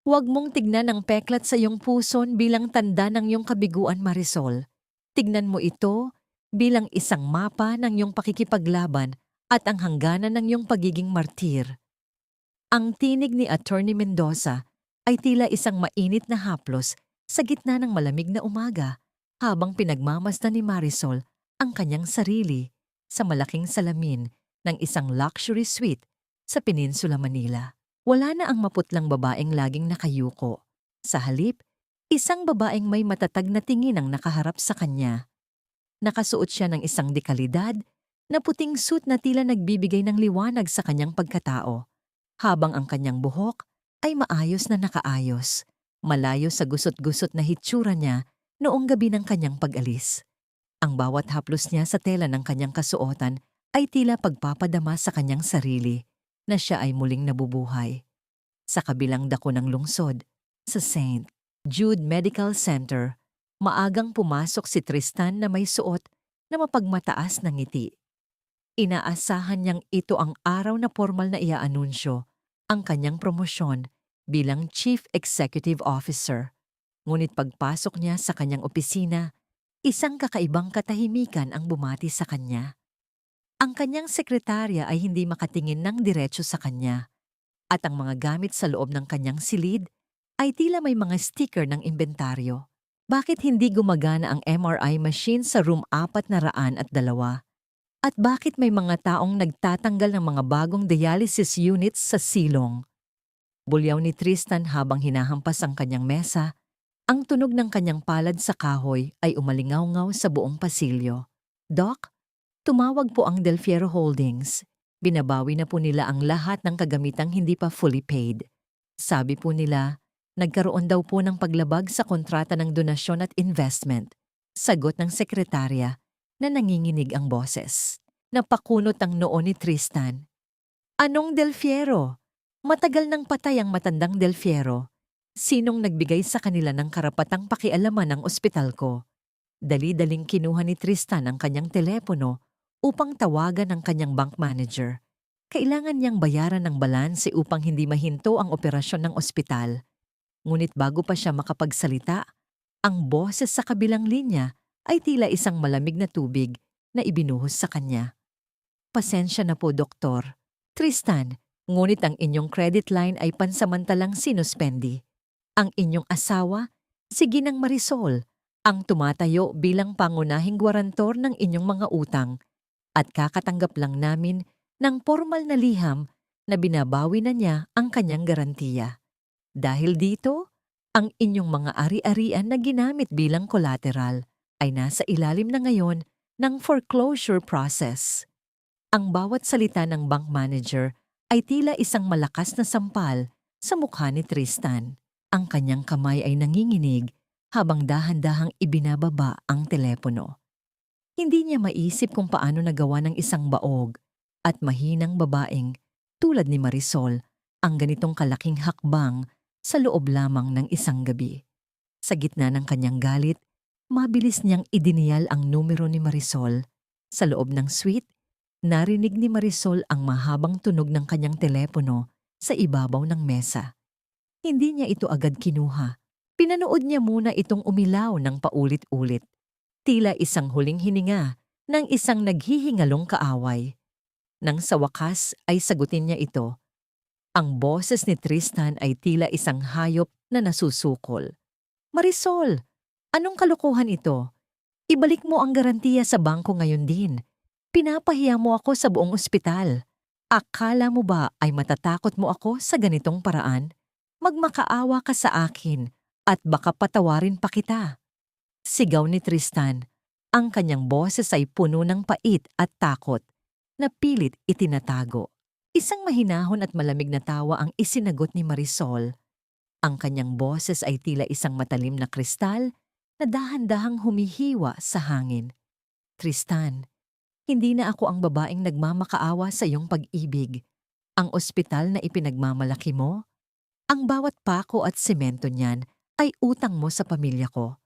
Huwag mong tignan ang peklat sa iyong puson bilang tanda ng iyong kabiguan, Marisol. Tignan mo ito bilang isang mapa ng iyong pakikipaglaban at ang hangganan ng iyong pagiging martir. Ang tinig ni Attorney Mendoza ay tila isang mainit na haplos sa gitna ng malamig na umaga habang pinagmamasdan ni Marisol ang kanyang sarili sa malaking salamin ng isang luxury suite sa Peninsula Manila. Wala na ang maputlang babaeng laging nakayuko. Sa halip, isang babaeng may matatag na tingin ang nakaharap sa kanya. Nakasuot siya ng isang dekalidad na puting suit na tila nagbibigay ng liwanag sa kanyang pagkatao, habang ang kanyang buhok ay maayos na nakaayos, malayo sa gusot-gusot na hitsura niya noong gabi ng kanyang pag-alis. Ang bawat haplos niya sa tela ng kanyang kasuotan ay tila pagpapadama sa kanyang sarili na siya ay muling nabubuhay. Sa kabilang dako ng lungsod, sa St. Jude Medical Center, maagang pumasok si Tristan na may suot na mapagmataas na ngiti. Inaasahan niyang ito ang araw na formal na iaanunsyo ang kanyang promosyon bilang Chief Executive Officer. Ngunit pagpasok niya sa kanyang opisina, isang kakaibang katahimikan ang bumati sa kanya. Ang kanyang sekretarya ay hindi makatingin ng diretso sa kanya, at ang mga gamit sa loob ng kanyang silid ay tila may mga sticker ng inventaryo. Bakit hindi gumagana ang MRI machine sa room 402? At bakit may mga taong nagtatanggal ng mga bagong dialysis units sa silong? Bulyaw ni Tristan habang hinahampas ang kanyang mesa. Ang tunog ng kanyang palad sa kahoy ay umalingaw-ngaw sa buong pasilyo. Doc, tumawag po ang Del Fierro Holdings. Binabawi na po nila ang lahat ng kagamitang hindi pa fully paid. Sabi po nila, nagkaroon daw po ng paglabag sa kontrata ng donasyon at investment. Sagot ng sekretarya na nanginginig ang boses. Napakunot ang noo ni Tristan. Anong Del Fierro? Matagal nang patay ang matandang Del Fierro. Sinong nagbigay sa kanila ng karapatang pakialaman ng ospital ko? Dali-daling kinuha ni Tristan ang kanyang telepono upang tawagan ang kanyang bank manager. Kailangan niyang bayaran ng balanse upang hindi mahinto ang operasyon ng ospital. Ngunit bago pa siya makapagsalita, ang boses sa kabilang linya ay tila isang malamig na tubig na ibinuhos sa kanya. Pasensya na po, Doktor. Tristan, ngunit ang inyong credit line ay pansamantalang sinuspendi. Ang inyong asawa, si Ginang Marisol, ang tumatayo bilang pangunahing gwarantor ng inyong mga utang at kakatanggap lang namin ng formal na liham na binabawi na niya ang kanyang garantiya. Dahil dito, ang inyong mga ari-arian na ginamit bilang collateral ay nasa ilalim na ngayon ng foreclosure process. Ang bawat salita ng bank manager ay tila isang malakas na sampal sa mukha ni Tristan. Ang kanyang kamay ay nanginginig habang dahan-dahang ibinababa ang telepono. Hindi niya maisip kung paano nagawa ng isang baog at mahinang babaeng tulad ni Marisol ang ganitong kalaking hakbang sa loob lamang ng isang gabi. Sa gitna ng kanyang galit, mabilis niyang idiniyal ang numero ni Marisol. Sa loob ng suite, narinig ni Marisol ang mahabang tunog ng kanyang telepono sa ibabaw ng mesa. Hindi niya ito agad kinuha. Pinanood niya muna itong umilaw ng paulit-ulit. Tila isang huling hininga ng isang naghihingalong kaaway. Nang sa wakas ay sagutin niya ito. Ang boses ni Tristan ay tila isang hayop na nasusukol. Marisol, anong kalokohan ito? Ibalik mo ang garantiya sa bangko ngayon din. Pinapahiya mo ako sa buong ospital. Akala mo ba ay matatakot mo ako sa ganitong paraan? Magmakaawa ka sa akin at baka patawarin pa kita. Sigaw ni Tristan. Ang kanyang boses ay puno ng pait at takot na pilit itinatago. Isang mahinahon at malamig na tawa ang isinagot ni Marisol. Ang kanyang boses ay tila isang matalim na kristal na dahan-dahang humihiwa sa hangin. Tristan, hindi na ako ang babaeng nagmamakaawa sa iyong pag-ibig. Ang ospital na ipinagmamalaki mo, ang bawat pako at semento niyan ay utang mo sa pamilya ko.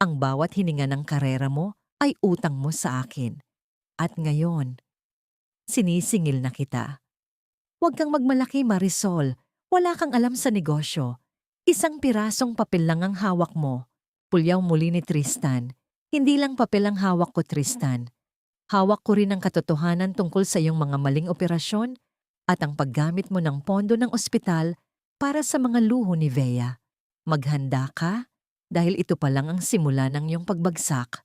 Ang bawat hininga ng karera mo ay utang mo sa akin. At ngayon, sinisingil na kita. Huwag kang magmalaki, Marisol. Wala kang alam sa negosyo. Isang pirasong papel lang ang hawak mo. Pulyaw muli ni Tristan. Hindi lang papel ang hawak ko, Tristan. Hawak ko rin ang katotohanan tungkol sa iyong mga maling operasyon at ang paggamit mo ng pondo ng ospital para sa mga luho ni Vea. Maghanda ka dahil ito pa lang ang simula ng iyong pagbagsak.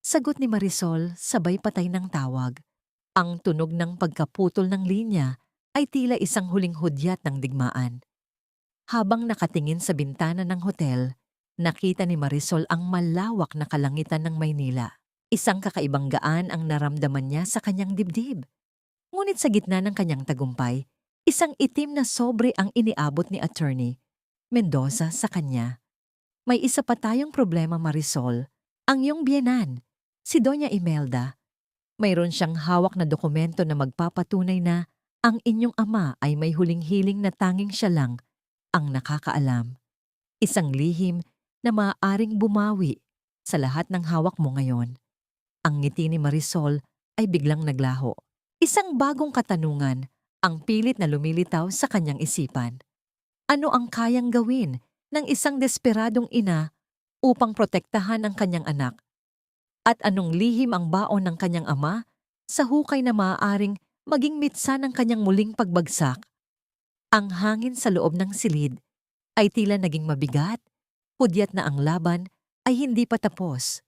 Sagot ni Marisol sabay patay ng tawag. Ang tunog ng pagkaputol ng linya ay tila isang huling hudyat ng digmaan. Habang nakatingin sa bintana ng hotel, nakita ni Marisol ang malawak na kalangitan ng Maynila. Isang kakaibang gaan ang naramdaman niya sa kanyang dibdib. Ngunit sa gitna ng kanyang tagumpay, isang itim na sobre ang iniabot ni Attorney Mendoza sa kanya. May isa pa tayong problema, Marisol. Ang iyong biyenan, si Doña Imelda. Mayroon siyang hawak na dokumento na magpapatunay na ang inyong ama ay may huling hiling na tanging siya lang ang nakakaalam. Isang lihim na maaaring bumawi sa lahat ng hawak mo ngayon. Ang ngiti ni Marisol ay biglang naglaho. Isang bagong katanungan ang pilit na lumilitaw sa kanyang isipan. Ano ang kayang gawin ng isang desperadong ina upang protektahan ang kanyang anak? At anong lihim ang baon ng kanyang ama sa hukay na maaaring maging mitsa ng kanyang muling pagbagsak? Ang hangin sa loob ng silid ay tila naging mabigat, hudyat na ang laban ay hindi pa tapos.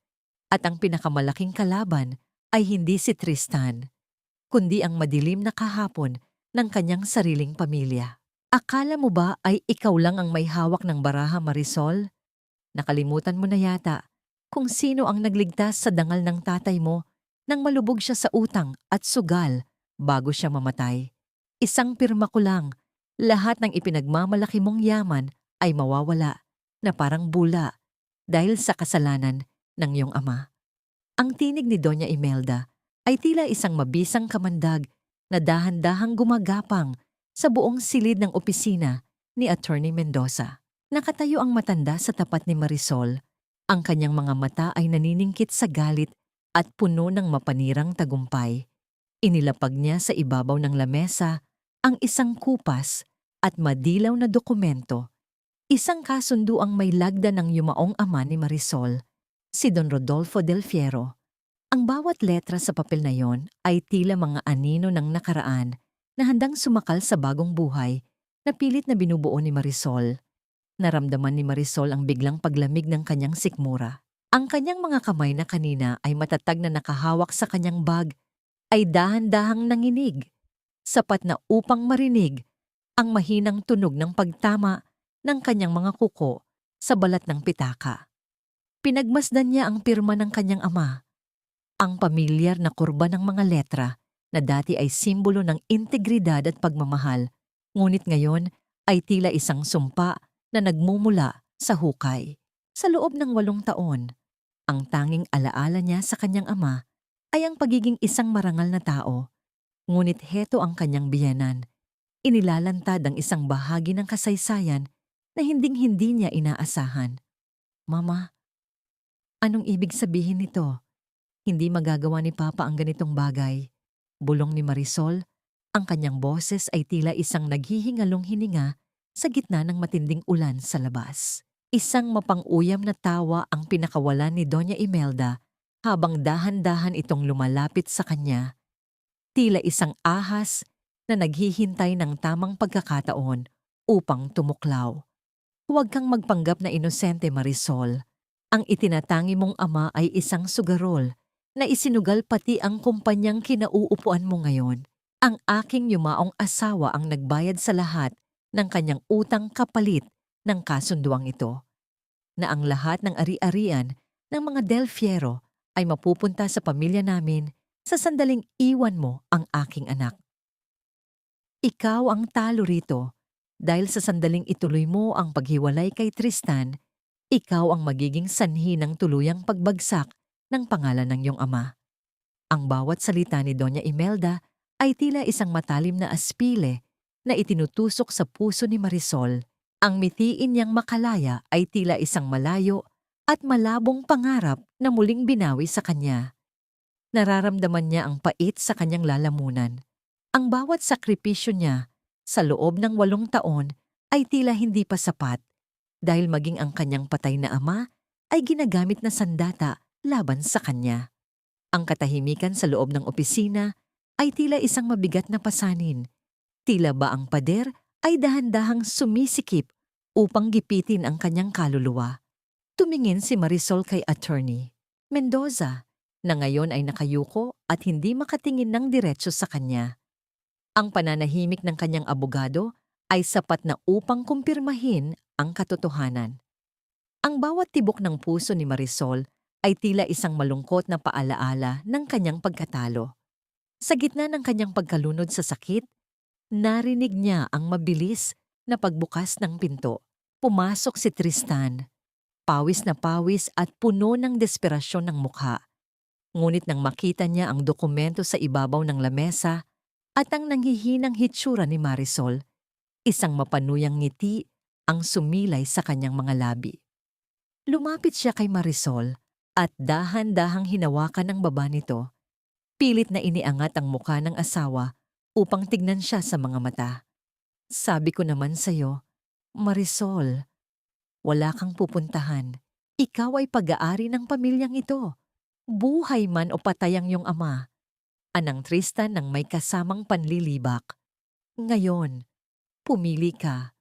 At ang pinakamalaking kalaban ay hindi si Tristan, kundi ang madilim na kahapon ng kanyang sariling pamilya. Akala mo ba ay ikaw lang ang may hawak ng baraha, Marisol? Nakalimutan mo na yata kung sino ang nagligtas sa dangal ng tatay mo nang malubog siya sa utang at sugal bago siya mamatay. Isang pirma ko lang, lahat ng ipinagmamalaki mong yaman ay mawawala na parang bula dahil sa kasalanan ng iyong ama. Ang tinig ni Doña Imelda ay tila isang mabisang kamandag na dahan-dahang gumagapang sa buong silid ng opisina ni Attorney Mendoza. Nakatayo ang matanda sa tapat ni Marisol. Ang kanyang mga mata ay naniningkit sa galit at puno ng mapanirang tagumpay. Inilapag niya sa ibabaw ng lamesa ang isang kupas at madilaw na dokumento. Isang kasunduang may lagda ng yumaong ama ni Marisol, si Don Rodolfo Del Fiero. Ang bawat letra sa papel na yon ay tila mga anino ng nakaraan na handang sumakal sa bagong buhay na pilit na binubuo ni Marisol. Naramdaman ni Marisol ang biglang paglamig ng kanyang sikmura. Ang kanyang mga kamay na kanina ay matatag na nakahawak sa kanyang bag ay dahan-dahang nanginig, sapat na upang marinig ang mahinang tunog ng pagtama ng kanyang mga kuko sa balat ng pitaka. Pinagmasdan niya ang pirma ng kanyang ama, ang pamilyar na kurba ng mga letra na dati ay simbolo ng integridad at pagmamahal, ngunit ngayon ay tila isang sumpa na nagmumula sa hukay. Sa loob ng 8 taon, ang tanging alaala niya sa kanyang ama ay ang pagiging isang marangal na tao, ngunit heto ang kanyang biyenan. Inilalantad ang isang bahagi ng kasaysayan na hinding-hindi niya inaasahan. Mama, anong ibig sabihin nito? Hindi magagawa ni Papa ang ganitong bagay. Bulong ni Marisol, ang kanyang boses ay tila isang naghihingalong hininga sa gitna ng matinding ulan sa labas. Isang mapang-uyam na tawa ang pinakawalan ni Doña Imelda habang dahan-dahan itong lumalapit sa kanya. Tila isang ahas na naghihintay ng tamang pagkakataon upang tumuklaw. Huwag kang magpanggap na inosente, Marisol. Ang itinatangi mong ama ay isang sugarol na isinugal pati ang kumpanyang kinauupuan mo ngayon. Ang aking yumaong asawa ang nagbayad sa lahat ng kanyang utang kapalit ng kasunduang ito, na ang lahat ng ari-arian ng mga Del Fiero ay mapupunta sa pamilya namin sa sandaling iwan mo ang aking anak. Ikaw ang talo rito dahil sa sandaling ituloy mo ang paghiwalay kay Tristan, ikaw ang magiging sanhi ng tuluyang pagbagsak ng pangalan ng iyong ama. Ang bawat salita ni Doña Imelda ay tila isang matalim na aspile na itinutusok sa puso ni Marisol. Ang mitiin niyang makalaya ay tila isang malayo at malabong pangarap na muling binawi sa kanya. Nararamdaman niya ang pait sa kanyang lalamunan. Ang bawat sakripisyo niya sa loob ng 8 taon ay tila hindi pa sapat dahil maging ang kanyang patay na ama ay ginagamit na sandata laban sa kanya. Ang katahimikan sa loob ng opisina ay tila isang mabigat na pasanin. Tila ba ang pader ay dahan-dahang sumisikip upang gipitin ang kanyang kaluluwa. Tumingin si Marisol kay Attorney Mendoza na ngayon ay nakayuko at hindi makatingin ng diretso sa kanya. Ang pananahimik ng kanyang abogado ay sapat na upang kumpirmahin ang katotohanan. Ang bawat tibok ng puso ni Marisol ay tila isang malungkot na paalaala ng kanyang pagkatalo. Sa gitna ng kanyang pagkalunod sa sakit, narinig niya ang mabilis na pagbukas ng pinto. Pumasok si Tristan, pawis na pawis at puno ng desperasyon ng mukha. Ngunit nang makita niya ang dokumento sa ibabaw ng lamesa at ang nanghihinang hitsura ni Marisol, isang mapanuyang ngiti ang sumilay sa kanyang mga labi. Lumapit siya kay Marisol at dahan-dahang hinawakan ng baba nito. Pilit na iniangat ang mukha ng asawa upang tignan siya sa mga mata. Sabi ko naman sa'yo, Marisol, wala kang pupuntahan. Ikaw ay pag-aari ng pamilyang ito. Buhay man o patay ang iyong ama. Anang Tristan ng may kasamang panlilibak. Ngayon, pumili ka.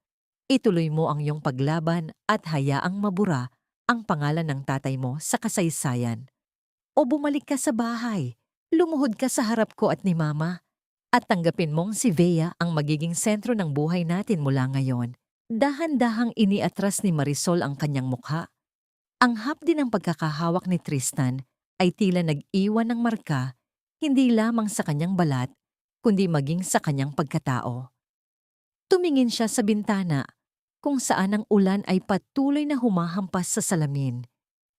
Ituloy mo ang iyong paglaban at hayaang mabura ang pangalan ng tatay mo sa kasaysayan. O bumalik ka sa bahay, lumuhod ka sa harap ko at ni Mama, at tanggapin mong si Vea ang magiging sentro ng buhay natin mula ngayon. Dahan-dahang iniatras ni Marisol ang kanyang mukha. Ang hapdi ng pagkakahawak ni Tristan ay tila nag-iwan ng marka, hindi lamang sa kanyang balat, kundi maging sa kanyang pagkatao. Tumingin siya sa bintana, kung saan ang ulan ay patuloy na humahampas sa salamin.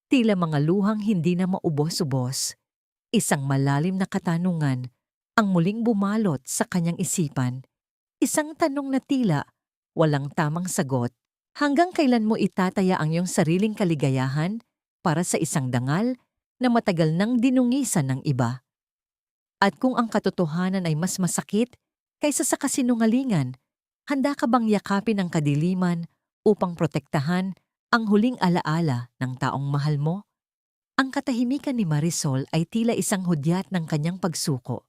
Tila mga luhang hindi na maubos-ubos. Isang malalim na katanungan ang muling bumalot sa kanyang isipan. Isang tanong na tila walang tamang sagot. Hanggang kailan mo itataya ang iyong sariling kaligayahan para sa isang dangal na matagal nang dinungisan ng iba? At kung ang katotohanan ay mas masakit kaysa sa kasinungalingan, handa ka bang yakapin ang kadiliman upang protektahan ang huling alaala ng taong mahal mo? Ang katahimikan ni Marisol ay tila isang hudyat ng kanyang pagsuko.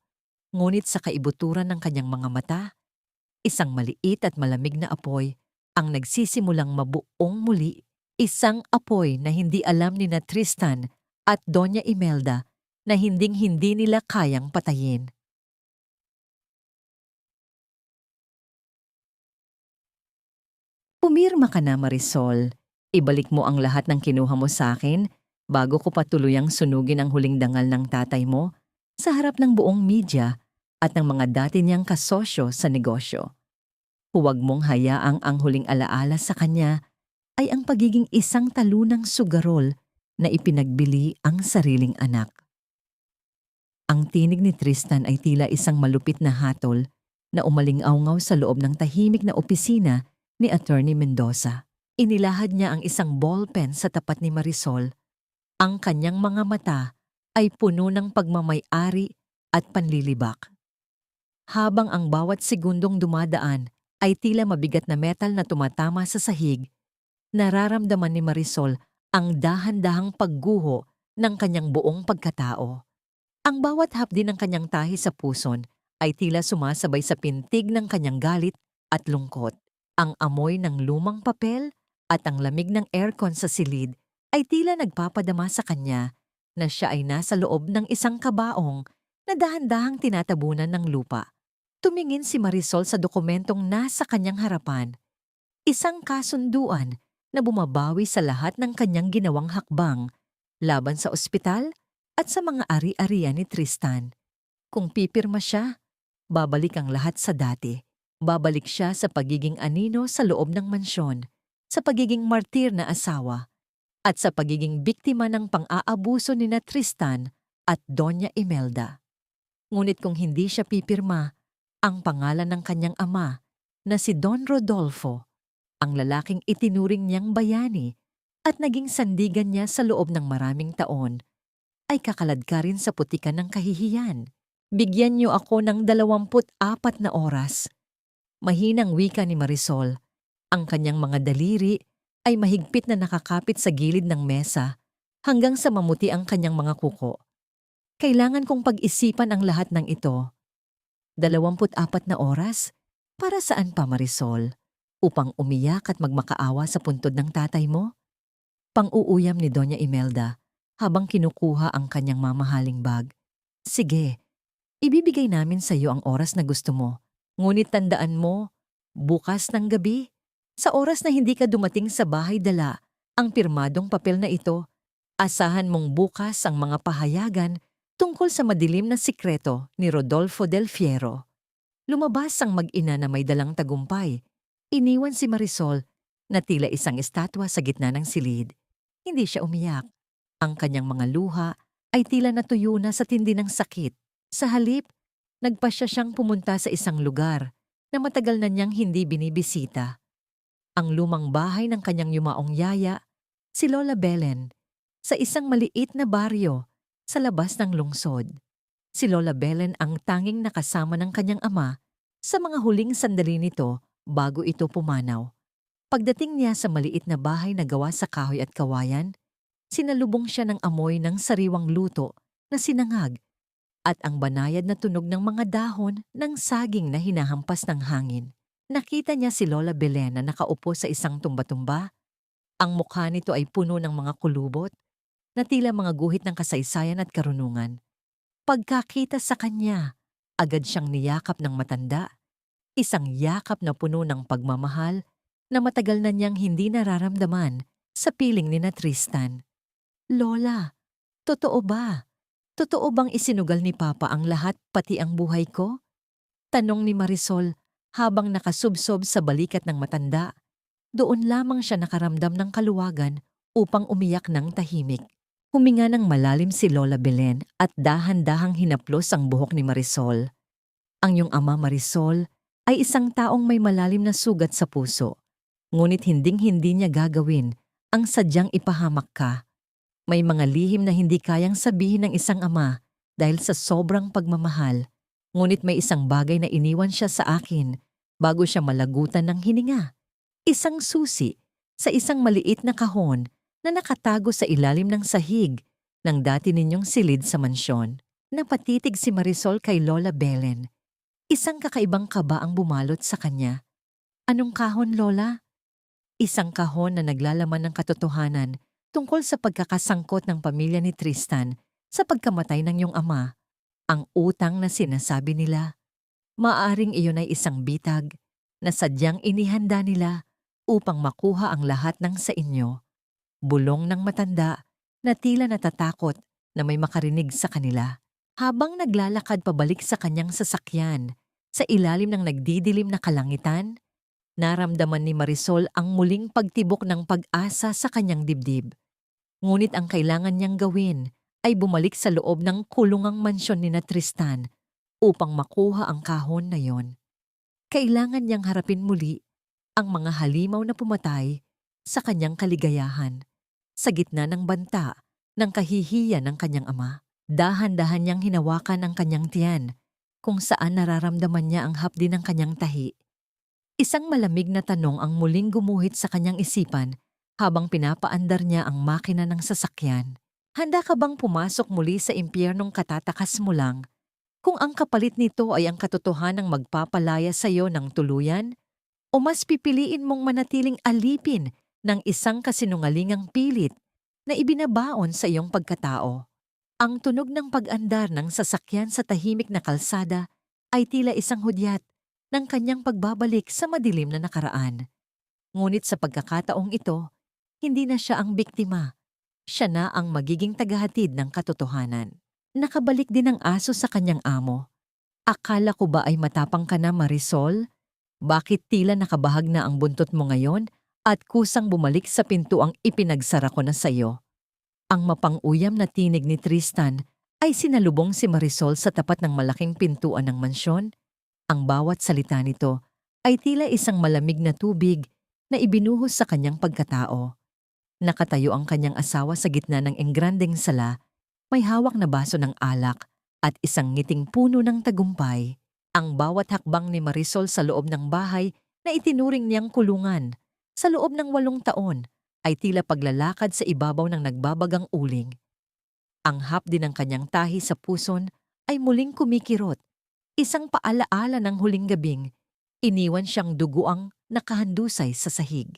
Ngunit sa kaibuturan ng kanyang mga mata, isang maliit at malamig na apoy ang nagsisimulang mabuong muli Isang apoy na hindi alam ni na Tristan at Doña Imelda na hinding-hindi nila kayang patayin. Pumirma ka na, Marisol. Ibalik mo ang lahat ng kinuha mo sa akin bago ko pa tuluyang sunugin ang huling dangal ng tatay mo sa harap ng buong media at ng mga dati niyang kasosyo sa negosyo. Huwag mong hayaang ang huling alaala sa kanya ay ang pagiging isang talunang sugarol na ipinagbili ang sariling anak. Ang tinig ni Tristan ay tila isang malupit na hatol na umaling-awngaw sa loob ng tahimik na opisina ni Attorney Mendoza. Inilahad niya ang isang ballpen sa tapat ni Marisol. Ang kanyang mga mata ay puno ng pagmamay-ari at panlilibak. Habang ang bawat segundong dumadaan ay tila mabigat na metal na tumatama sa sahig, nararamdaman ni Marisol ang dahan-dahang pagguho ng kanyang buong pagkatao. Ang bawat hapdi ng kanyang tahi sa puson ay tila sumasabay sa pintig ng kanyang galit at lungkot. Ang amoy ng lumang papel at ang lamig ng aircon sa silid ay tila nagpapadama sa kanya na siya ay nasa loob ng isang kabaong na dahan-dahang tinatabunan ng lupa. Tumingin si Marisol sa dokumentong nasa kanyang harapan. Isang kasunduan na bumabawi sa lahat ng kanyang ginawang hakbang laban sa ospital at sa mga ari-arian ni Tristan. Kung pipirma siya, babalik ang lahat sa dati. Babalik siya sa pagiging anino sa loob ng mansyon, sa pagiging martir na asawa, at sa pagiging biktima ng pang-aabuso ni na Tristan at Doña Imelda. Ngunit kung hindi siya pipirma, ang pangalan ng kanyang ama na si Don Rodolfo, ang lalaking itinuring niyang bayani at naging sandigan niya sa loob ng maraming taon, ay kakaladkarin sa putikan ng kahihiyan. Bigyan niyo ako ng 24 na oras. Mahinang wika ni Marisol. Ang kanyang mga daliri ay mahigpit na nakakapit sa gilid ng mesa hanggang sa mamuti ang kanyang mga kuko. Kailangan kong pag-isipan ang lahat ng ito. 24 na oras? Para saan pa, Marisol? Upang umiyak at magmakaawa sa puntod ng tatay mo? Pang-uuyam ni Doña Imelda habang kinukuha ang kanyang mamahaling bag. Sige, ibibigay namin sa iyo ang oras na gusto mo. Ngunit tandaan mo, bukas ng gabi, sa oras na hindi ka dumating sa bahay dala ang pirmadong papel na ito, asahan mong bukas ang mga pahayagan tungkol sa madilim na sikreto ni Rodolfo Del Fiero. Lumabas ang mag-ina na may dalang tagumpay. Iniwan si Marisol na tila isang estatwa sa gitna ng silid. Hindi siya umiyak. Ang kanyang mga luha ay tila natuyo na sa tindi ng sakit. Sa halip, nagpasya siyang pumunta sa isang lugar na matagal na niyang hindi binibisita. Ang lumang bahay ng kanyang yumaong yaya, si Lola Belen, sa isang maliit na baryo sa labas ng lungsod. Si Lola Belen ang tanging nakasama ng kanyang ama sa mga huling sandali nito bago ito pumanaw. Pagdating niya sa maliit na bahay na gawa sa kahoy at kawayan, sinalubong siya ng amoy ng sariwang luto na sinangag at ang banayad na tunog ng mga dahon ng saging na hinahampas ng hangin. Nakita niya si Lola Belen na nakaupo sa isang tumba-tumba. Ang mukha nito ay puno ng mga kulubot na tila mga guhit ng kasaysayan at karunungan. Pagkakita sa kanya, agad siyang niyakap ng matanda. Isang yakap na puno ng pagmamahal na matagal na niyang hindi nararamdaman sa piling ni na Tristan. Lola, totoo ba? Totoo bang isinugal ni Papa ang lahat pati ang buhay ko? Tanong ni Marisol habang nakasubsob sa balikat ng matanda. Doon lamang siya nakaramdam ng kaluwagan upang umiyak ng tahimik. Huminga ng malalim si Lola Belen at dahan-dahang hinaplos ang buhok ni Marisol. Ang iyong ama, Marisol, ay isang taong may malalim na sugat sa puso. Ngunit hinding-hindi niya gagawin ang sadyang ipahamak ka. May mga lihim na hindi kayang sabihin ng isang ama dahil sa sobrang pagmamahal. Ngunit may isang bagay na iniwan siya sa akin bago siya malagutan ng hininga. Isang susi sa isang maliit na kahon na nakatago sa ilalim ng sahig ng dati ninyong silid sa mansyon. Napatitig si Marisol kay Lola Belen. Isang kakaibang kaba ang bumalot sa kanya. Anong kahon, Lola? Isang kahon na naglalaman ng katotohanan tungkol sa pagkakasangkot ng pamilya ni Tristan sa pagkamatay ng iyong ama. Ang utang na sinasabi nila, maaring iyon ay isang bitag na sadyang inihanda nila upang makuha ang lahat ng sa inyo. Bulong ng matanda na tila natatakot na may makarinig sa kanila. Habang naglalakad pabalik sa kanyang sasakyan, sa ilalim ng nagdidilim na kalangitan, naramdaman ni Marisol ang muling pagtibok ng pag-asa sa kanyang dibdib. Ngunit ang kailangan niyang gawin ay bumalik sa loob ng kulungang mansyon ni na Tristan upang makuha ang kahon na yon. Kailangan niyang harapin muli ang mga halimaw na pumatay sa kanyang kaligayahan sa gitna ng banta ng kahihiyan ng kanyang ama. Dahan-dahan niyang hinawakan ang kanyang tiyan kung saan nararamdaman niya ang hapdi ng kanyang tahi. Isang malamig na tanong ang muling gumuhit sa kanyang isipan habang pinapaandar niya ang makina ng sasakyan. Handa ka bang pumasok muli sa impyernong katatakas mo lang kung ang kapalit nito ay ang katotohanang magpapalaya sa iyo ng tuluyan? O mas pipiliin mong manatiling alipin ng isang kasinungalingang pilit na ibinabaon sa iyong pagkatao? Ang tunog ng pag-andar ng sasakyan sa tahimik na kalsada ay tila isang hudyat ng kanyang pagbabalik sa madilim na nakaraan. Ngunit sa pagkakataong ito, hindi na siya ang biktima. Siya na ang magiging tagahatid ng katotohanan. Nakabalik din ang aso sa kanyang amo. Akala ko ba ay matapang ka na, Marisol? Bakit tila nakabahag na ang buntot mo ngayon at kusang bumalik sa pinto ang ipinagsara ko na sa iyo? Ang mapang-uyam na tinig ni Tristan ay sinalubong si Marisol sa tapat ng malaking pintuan ng mansyon. Ang bawat salita nito ay tila isang malamig na tubig na ibinuhos sa kanyang pagkatao. Nakatayo ang kanyang asawa sa gitna ng engrandeng sala, may hawak na baso ng alak at isang ngiting puno ng tagumpay. Ang bawat hakbang ni Marisol sa loob ng bahay na itinuring niyang kulungan sa loob ng 8 taon ay tila paglalakad sa ibabaw ng nagbabagang uling. Ang hapdi ng kanyang tahi sa puson ay muling kumikirot, isang paalaala ng huling gabing, iniwan siyang duguang nakahandusay sa sahig.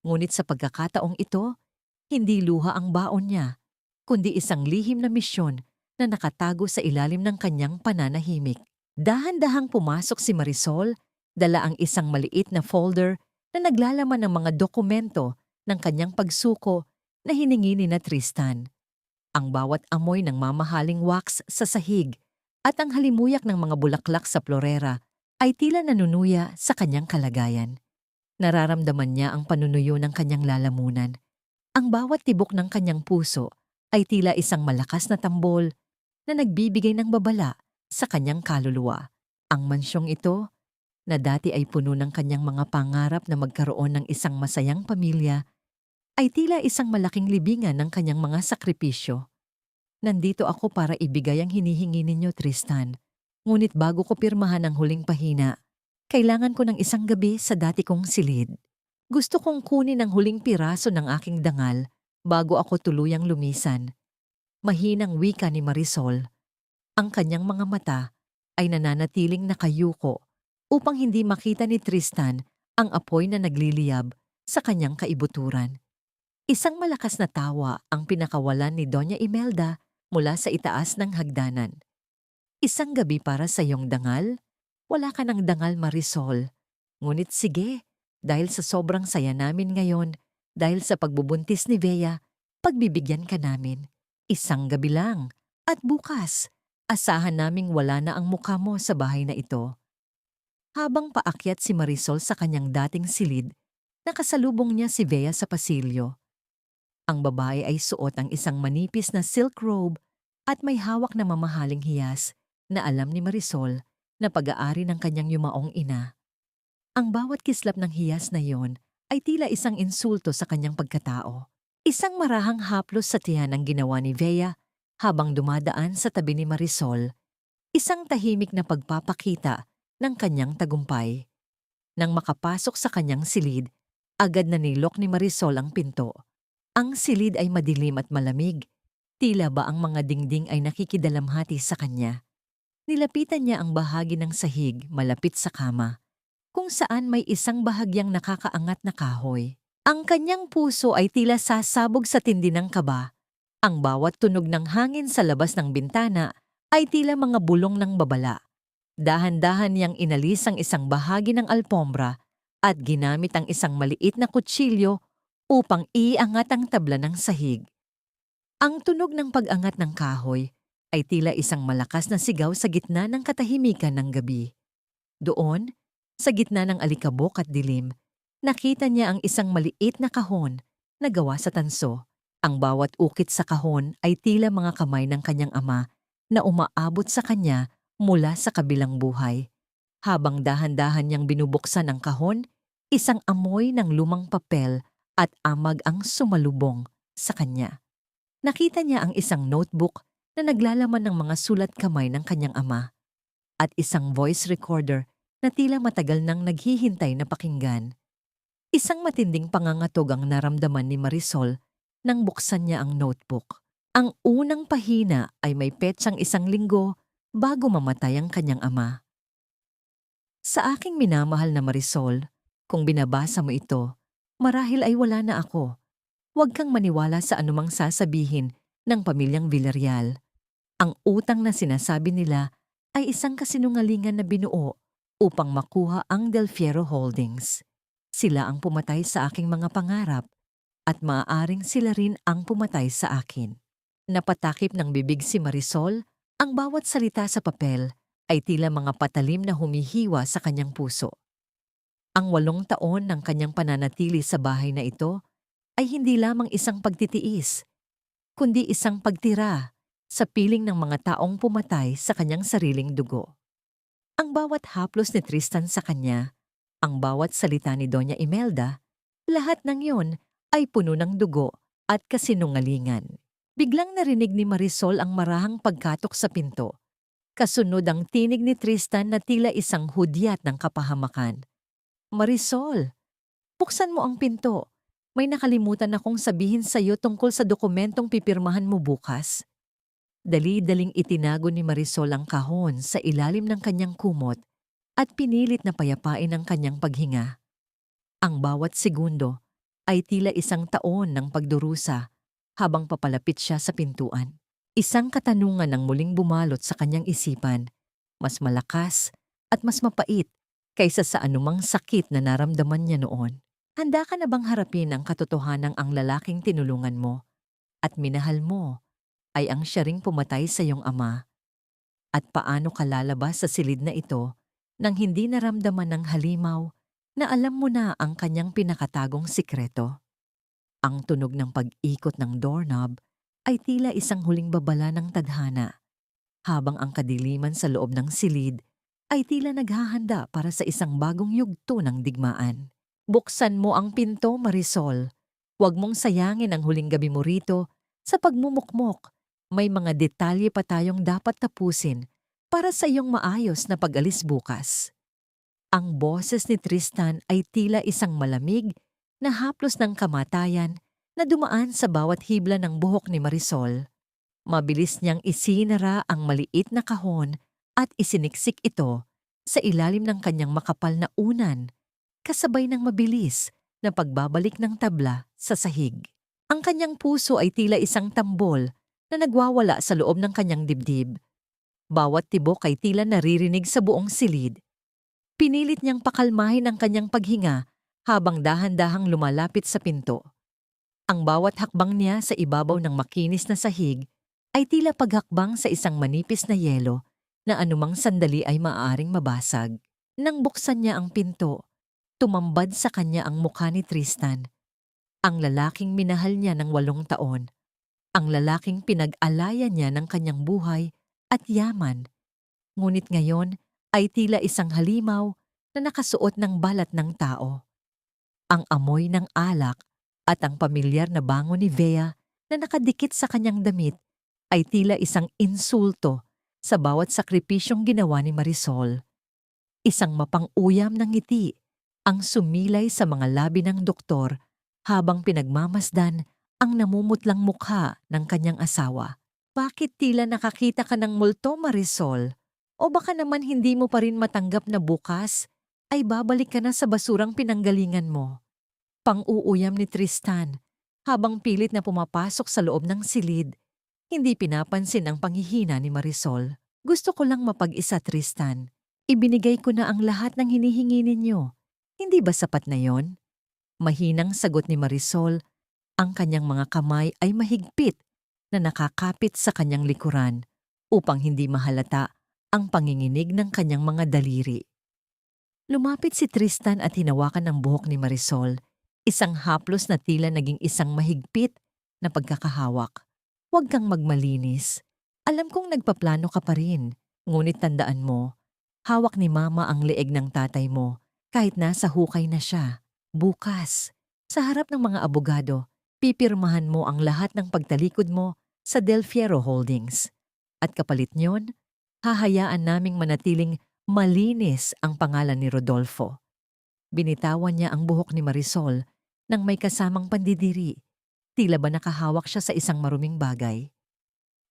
Ngunit sa pagkakataong ito, hindi luha ang baon niya, kundi isang lihim na misyon na nakatago sa ilalim ng kanyang pananahimik. Dahan-dahang pumasok si Marisol, dala ang isang maliit na folder na naglalaman ng mga dokumento ng kanyang pagsuko na hiningi ni na Tristan. Ang bawat amoy ng mamahaling wax sa sahig at ang halimuyak ng mga bulaklak sa florera ay tila nanunuya sa kanyang kalagayan. Nararamdaman niya ang panunuyo ng kanyang lalamunan. Ang bawat tibok ng kanyang puso ay tila isang malakas na tambol na nagbibigay ng babala sa kanyang kaluluwa. Ang mansyong ito, na dati ay puno ng kanyang mga pangarap na magkaroon ng isang masayang pamilya, ay tila isang malaking libingan ng kanyang mga sakripisyo. Nandito ako para ibigay ang hinihingi ninyo, Tristan. Ngunit bago ko pirmahan ang huling pahina, kailangan ko ng isang gabi sa dati kong silid. Gusto kong kunin ang huling piraso ng aking dangal bago ako tuluyang lumisan. Mahinang wika ni Marisol. Ang kanyang mga mata ay nananatiling nakayuko upang hindi makita ni Tristan ang apoy na nagliliyab sa kanyang kaibuturan. Isang malakas na tawa ang pinakawalan ni Doña Imelda mula sa itaas ng hagdanan. Isang gabi para sa iyong dangal? Wala ka ng dangal, Marisol. Ngunit sige, dahil sa sobrang saya namin ngayon, dahil sa pagbubuntis ni Bea, pagbibigyan ka namin. Isang gabi lang. At bukas, asahan naming wala na ang mukha mo sa bahay na ito. Habang paakyat si Marisol sa kanyang dating silid, nakasalubong niya si Bea sa pasilyo. Ang babae ay suot ang isang manipis na silk robe at may hawak na mamahaling hiyas na alam ni Marisol na pag-aari ng kanyang yumaong ina. Ang bawat kislap ng hiyas na yon ay tila isang insulto sa kanyang pagkatao. Isang marahang haplos sa tiyan ang ginawa ni Bea habang dumadaan sa tabi ni Marisol. Isang tahimik na pagpapakita ng kanyang tagumpay. Nang makapasok sa kanyang silid, agad na nilok ni Marisol ang pinto. Ang silid ay madilim at malamig. Tila ba ang mga dingding ay nakikidalamhati sa kanya. Nilapitan niya ang bahagi ng sahig malapit sa kama. kung saan may isang bahagyang nakakaangat na kahoy. Ang kanyang puso ay tila sasabog sa tindi ng kaba. Ang bawat tunog ng hangin sa labas ng bintana ay tila mga bulong ng babala. Dahan-dahan niyang inalis ang isang bahagi ng alpombra at ginamit ang isang maliit na kutsilyo upang iangat ang tabla ng sahig. Ang tunog ng pag-angat ng kahoy ay tila isang malakas na sigaw sa gitna ng katahimikan ng gabi. Doon, sa gitna ng alikabok at dilim, nakita niya ang isang maliit na kahon na gawa sa tanso. Ang bawat ukit sa kahon ay tila mga kamay ng kanyang ama na umaabot sa kanya mula sa kabilang buhay. Habang dahan-dahan niyang binubuksan ang kahon, isang amoy ng lumang papel at amag ang sumalubong sa kanya. Nakita niya ang isang notebook na naglalaman ng mga sulat kamay ng kanyang ama at isang voice recorder na tila matagal nang naghihintay na pakinggan. Isang matinding pangangatog ang naramdaman ni Marisol nang buksan niya ang notebook. Ang unang pahina ay may petsang 1 linggo bago mamatay ang kanyang ama. Sa aking minamahal na Marisol, kung binabasa mo ito, marahil ay wala na ako. Huwag kang maniwala sa anumang sasabihin ng pamilyang Villarreal. Ang utang na sinasabi nila ay isang kasinungalingan na binuo upang makuha ang Del Fierro Holdings. Sila ang pumatay sa aking mga pangarap at maaaring sila rin ang pumatay sa akin. Napatakip ng bibig si Marisol, ang bawat salita sa papel ay tila mga patalim na humihiwa sa kanyang puso. Ang 8 taon ng kanyang pananatili sa bahay na ito ay hindi lamang isang pagtitiis, kundi isang pagtira sa piling ng mga taong pumatay sa kanyang sariling dugo. Ang bawat haplos ni Tristan sa kanya, ang bawat salita ni Doña Imelda, lahat ng yon ay puno ng dugo at kasinungalingan. Biglang narinig ni Marisol ang marahang pagkatok sa pinto. Kasunod ang tinig ni Tristan na tila isang hudyat ng kapahamakan. Marisol, buksan mo ang pinto. May nakalimutan akong sabihin sa iyo tungkol sa dokumentong pipirmahan mo bukas. Dali-daling itinago ni Marisol ang kahon sa ilalim ng kanyang kumot at pinilit na payapain ang kanyang paghinga. Ang bawat segundo ay tila 1 taon ng pagdurusa habang papalapit siya sa pintuan. Isang katanungan ang muling bumalot sa kanyang isipan, mas malakas at mas mapait kaysa sa anumang sakit na naramdaman niya noon. Handa ka na bang harapin ang katotohanang ang lalaking tinulungan mo at minahal mo ay ang siya ring pumatay sa iyong ama? At paano ka lalabas sa silid na ito nang hindi naramdaman ng halimaw na alam mo na ang kanyang pinakatagong sikreto? Ang tunog ng pag-ikot ng doorknob ay tila isang huling babala ng tadhana, habang ang kadiliman sa loob ng silid ay tila naghahanda para sa isang bagong yugto ng digmaan. Buksan mo ang pinto, Marisol. Huwag mong sayangin ang huling gabi mo rito sa pagmumukmok. May mga detalye pa tayong dapat tapusin para sa iyong maayos na pag-alis bukas. Ang boses ni Tristan ay tila isang malamig na haplos ng kamatayan na dumaan sa bawat hibla ng buhok ni Marisol. Mabilis niyang isinara ang maliit na kahon at isiniksik ito sa ilalim ng kanyang makapal na unan, kasabay ng mabilis na pagbabalik ng tabla sa sahig. Ang kanyang puso ay tila isang tambol na nagwawala sa loob ng kanyang dibdib. Bawat tibok ay tila naririnig sa buong silid. Pinilit niyang pakalmahin ang kanyang paghinga habang dahan-dahang lumalapit sa pinto. Ang bawat hakbang niya sa ibabaw ng makinis na sahig ay tila paghakbang sa isang manipis na yelo na anumang sandali ay maaaring mabasag. Nang buksan niya ang pinto, tumambad sa kanya ang mukha ni Tristan. Ang lalaking minahal niya ng 8 taon. Ang lalaking pinag-alaya niya ng kanyang buhay at yaman. Ngunit ngayon ay tila isang halimaw na nakasuot ng balat ng tao. Ang amoy ng alak at ang pamilyar na bango ni Vea na nakadikit sa kanyang damit ay tila isang insulto sa bawat sakripisyong ginawa ni Marisol. Isang mapang-uyam ng ngiti ang sumilay sa mga labi ng doktor habang pinagmamasdan ang namumutlang mukha ng kanyang asawa. Bakit tila nakakita ka ng multo, Marisol? O baka naman hindi mo pa rin matanggap na bukas ay babalik ka na sa basurang pinanggalingan mo. Pang-uuyam ni Tristan habang pilit na pumapasok sa loob ng silid. Hindi pinapansin ang panghihina ni Marisol. Gusto ko lang mapag-isa, Tristan. Ibinigay ko na ang lahat ng hinihingi ninyo. Hindi ba sapat na yon? Mahinang sagot ni Marisol. Ang kanyang mga kamay ay mahigpit na nakakapit sa kanyang likuran upang hindi mahalata ang panginginig ng kanyang mga daliri. Lumapit si Tristan at hinawakan ang buhok ni Marisol, isang haplos na tila naging isang mahigpit na pagkakahawak. Huwag kang magmalinis. Alam kong nagpaplano ka pa rin, ngunit tandaan mo, hawak ni Mama ang leeg ng tatay mo kahit nasa hukay na siya. Bukas, sa harap ng mga abogado, pipirmahan mo ang lahat ng pagtalikod mo sa Del Fierro Holdings. At kapalit nyon, hahayaan naming manatiling malinis ang pangalan ni Rodolfo. Binitawan niya ang buhok ni Marisol nang may kasamang pandidiri. Tila ba nakahawak siya sa isang maruming bagay.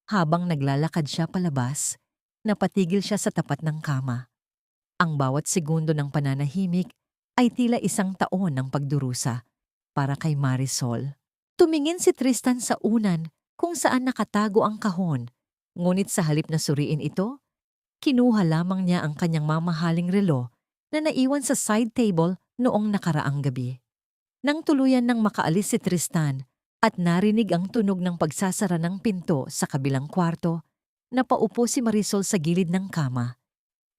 Habang naglalakad siya palabas, napatigil siya sa tapat ng kama. Ang bawat segundo ng pananahimik ay tila isang taon ng pagdurusa para kay Marisol. Tumingin si Tristan sa unan kung saan nakatago ang kahon, ngunit sa halip na suriin ito, kinuha lamang niya ang kanyang mamahaling relo na naiwan sa side table noong nakaraang gabi. Nang tuluyan nang makaalis si Tristan at narinig ang tunog ng pagsasara ng pinto sa kabilang kwarto, napaupo si Marisol sa gilid ng kama.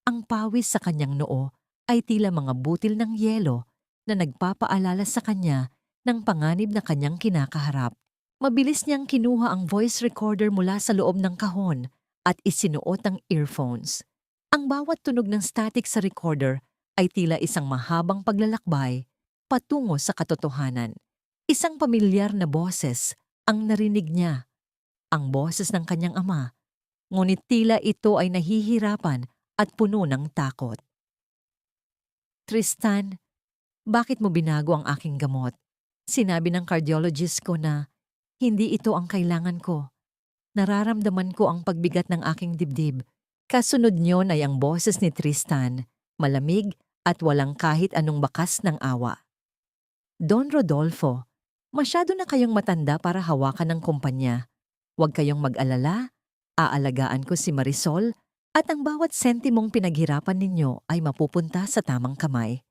Ang pawis sa kanyang noo ay tila mga butil ng yelo na nagpapaalala sa kanya ng panganib na kanyang kinakaharap. Mabilis niyang kinuha ang voice recorder mula sa loob ng kahon at isinuot ang earphones. Ang bawat tunog ng static sa recorder ay tila isang mahabang paglalakbay patungo sa katotohanan. Isang pamilyar na boses ang narinig niya, ang boses ng kanyang ama, ngunit tila ito ay nahihirapan at puno ng takot. Tristan, bakit mo binago ang aking gamot? Sinabi ng cardiologist ko na hindi ito ang kailangan ko. Nararamdaman ko ang pagbigat ng aking dibdib. Kasunod niyon ay ang boses ni Tristan, malamig at walang kahit anong bakas ng awa. Don Rodolfo, masyado na kayong matanda para hawakan ng kumpanya. Huwag kayong mag-alala, aalagaan ko si Marisol at ang bawat sentimong pinaghirapan ninyo ay mapupunta sa tamang kamay.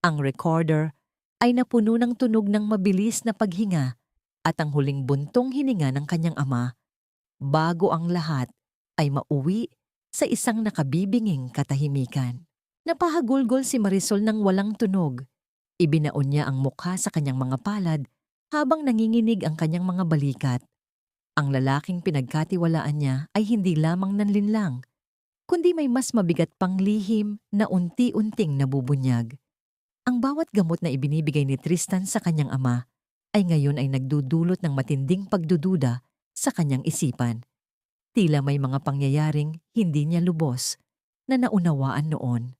Ang recorder ay napuno ng tunog ng mabilis na paghinga at ang huling buntong hininga ng kanyang ama bago ang lahat ay mauwi sa isang nakabibinging katahimikan. Napahagulgol si Marisol ng walang tunog. Ibinaon niya ang mukha sa kanyang mga palad habang nanginginig ang kanyang mga balikat. Ang lalaking pinagkatiwalaan niya ay hindi lamang nanlinlang, kundi may mas mabigat pang lihim na unti-unting nabubunyag. Ang bawat gamot na ibinibigay ni Tristan sa kanyang ama ay ngayon ay nagdudulot ng matinding pagdududa sa kanyang isipan. Tila may mga pangyayaring hindi niya lubos na naunawaan noon.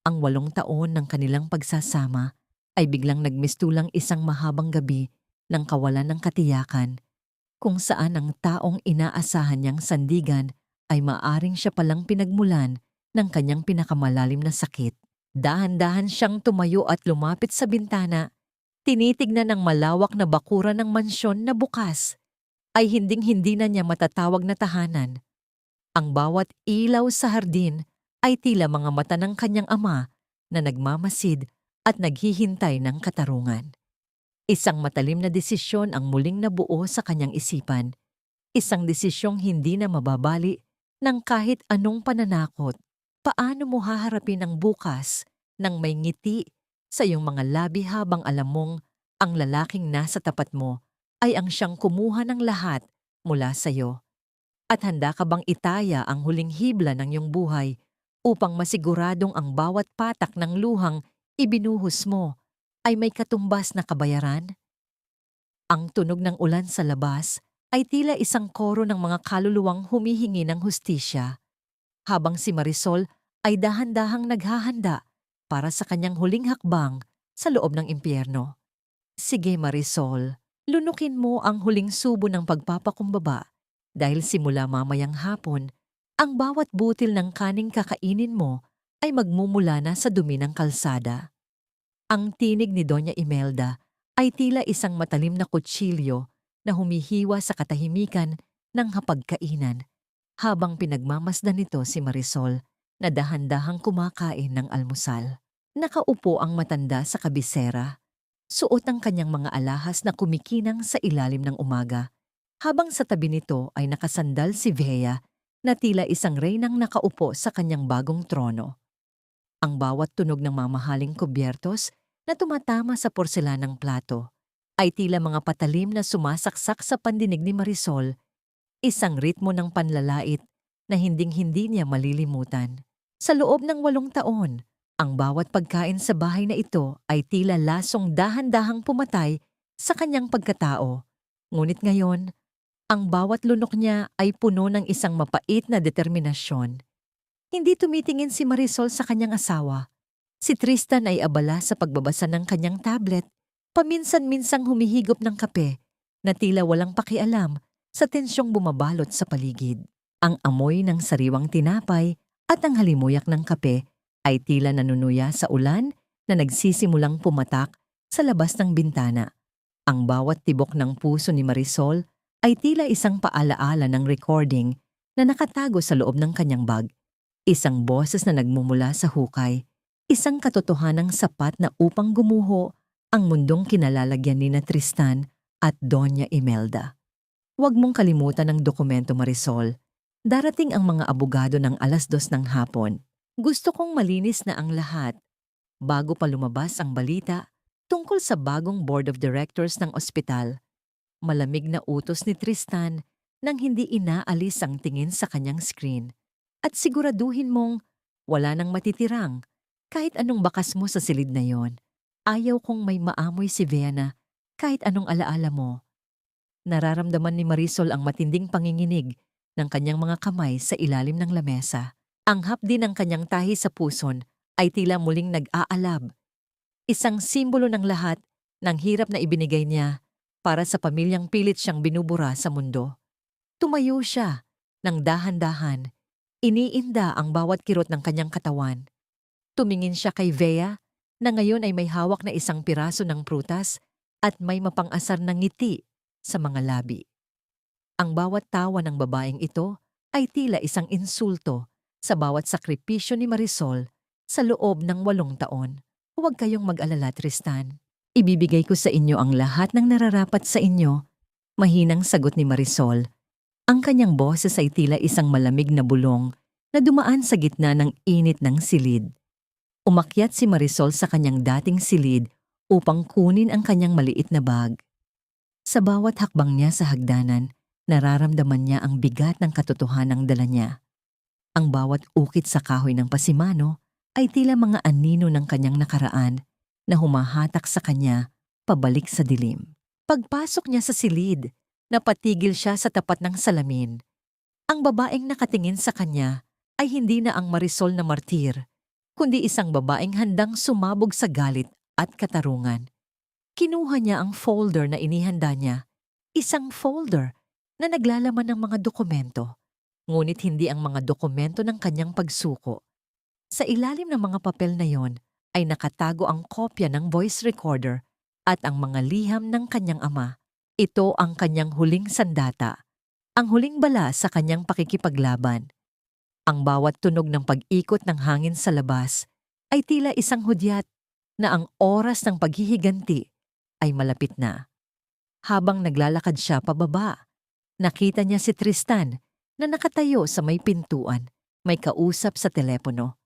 Ang 8 taon ng kanilang pagsasama ay biglang nagmistulang isang mahabang gabi ng kawalan ng katiyakan, kung saan ang taong inaasahan niyang sandigan ay maaring siya palang pinagmulan ng kanyang pinakamalalim na sakit. Dahan-dahan siyang tumayo at lumapit sa bintana, tinitignan ng malawak na bakuran ng mansyon na bukas, ay hinding-hindi na niya matatawag na tahanan. Ang bawat ilaw sa hardin ay tila mga mata ng kanyang ama na nagmamasid at naghihintay ng katarungan. Isang matalim na desisyon ang muling nabuo sa kanyang isipan. Isang desisyong hindi na mababali ng kahit anong pananakot. Paano mo haharapin ang bukas nang may ngiti sa iyong mga labi habang alam mong ang lalaking nasa tapat mo ay ang siyang kumuha ng lahat mula sa iyo? At handa ka bang itaya ang huling hibla ng iyong buhay upang masiguradong ang bawat patak ng luhang ibinuhos mo ay may katumbas na kabayaran? Ang tunog ng ulan sa labas ay tila isang koro ng mga kaluluwang humihingi ng hustisya, habang si Marisol ay dahan-dahang naghahanda para sa kanyang huling hakbang sa loob ng impyerno. Sige Marisol, lunukin mo ang huling subo ng pagpapakumbaba dahil simula mamayang hapon, ang bawat butil ng kaning kakainin mo ay magmumula na sa dumi ng kalsada. Ang tinig ni Doña Imelda ay tila isang matalim na kutsilyo na humihiwa sa katahimikan ng hapagkainan habang pinagmamasdan nito si Marisol na dahan-dahang kumakain ng almusal. Nakaupo ang matanda sa kabisera, suot ang kanyang mga alahas na kumikinang sa ilalim ng umaga, habang sa tabi nito ay nakasandal si Vea na tila isang reynang nakaupo sa kanyang bagong trono. Ang bawat tunog ng mamahaling kubyertos na tumatama sa porselanang plato ay tila mga patalim na sumasaksak sa pandinig ni Marisol, isang ritmo ng panlalait na hinding-hindi niya malilimutan. Sa loob ng 8 taon, ang bawat pagkain sa bahay na ito ay tila lasong dahan-dahang pumatay sa kanyang pagkatao. Ngunit ngayon, ang bawat lunok niya ay puno ng isang mapait na determinasyon. Hindi tumitingin si Marisol sa kanyang asawa. Si Tristan ay abala sa pagbabasa ng kanyang tablet, paminsan-minsang humihigop ng kape na tila walang pakialam sa tensyong bumabalot sa paligid. Ang amoy ng sariwang tinapay at ang halimuyak ng kape ay tila nanunuya sa ulan na nagsisimulang pumatak sa labas ng bintana. Ang bawat tibok ng puso ni Marisol ay tila isang paalaala ng recording na nakatago sa loob ng kanyang bag. Isang boses na nagmumula sa hukay, isang katotohanang sapat na upang gumuho ang mundong kinalalagyan ni na Tristan at Doña Imelda. Huwag mong kalimutan ang dokumento, Marisol. Darating ang mga abogado ng 2:00 ng hapon. Gusto kong malinis na ang lahat bago pa lumabas ang balita tungkol sa bagong board of directors ng ospital. Malamig na utos ni Tristan nang hindi inaalis ang tingin sa kanyang screen. At siguraduhin mong wala nang matitirang kahit anong bakas mo sa silid na yon. Ayaw kong may maamoy si Viana kahit anong alaala mo. Nararamdaman ni Marisol ang matinding panginginig ng kanyang mga kamay sa ilalim ng lamesa. Ang hapdi ng kanyang tahi sa puson ay tila muling nag-aalab. Isang simbolo ng lahat ng hirap na ibinigay niya para sa pamilyang pilit siyang binubura sa mundo. Tumayo siya ng dahan-dahan. Iniinda ang bawat kirot ng kanyang katawan. Tumingin siya kay Vea na ngayon ay may hawak na isang piraso ng prutas at may mapang-asar na ngiti sa mga labi. Ang bawat tawa ng babaeng ito ay tila isang insulto sa bawat sakripisyo ni Marisol sa loob ng 8 taon. Huwag kayong mag-alala, Tristan. Ibibigay ko sa inyo ang lahat ng nararapat sa inyo. Mahinang sagot ni Marisol. Ang kanyang boses ay tila isang malamig na bulong na dumaan sa gitna ng init ng silid. Umakyat si Marisol sa kanyang dating silid upang kunin ang kanyang maliit na bag. Sa bawat hakbang niya sa hagdanan, nararamdaman niya ang bigat ng katotohanang dala niya. Ang bawat ukit sa kahoy ng pasimano ay tila mga anino ng kanyang nakaraan na humahatak sa kanya pabalik sa dilim. Pagpasok niya sa silid, napatigil siya sa tapat ng salamin. Ang babaeng nakatingin sa kanya ay hindi na ang Marisol na martir, kundi isang babaeng handang sumabog sa galit at katarungan. Kinuha niya ang folder na inihanda niya, isang folder na naglalaman ng mga dokumento. Ngunit hindi ang mga dokumento ng kanyang pagsuko. Sa ilalim ng mga papel na yon ay nakatago ang kopya ng voice recorder at ang mga liham ng kanyang ama. Ito ang kanyang huling sandata, ang huling bala sa kanyang pakikipaglaban. Ang bawat tunog ng pag-ikot ng hangin sa labas ay tila isang hudyat na ang oras ng paghihiganti ay malapit na. Habang naglalakad siya pababa, nakita niya si Tristan na nakatayo sa may pintuan, may kausap sa telepono.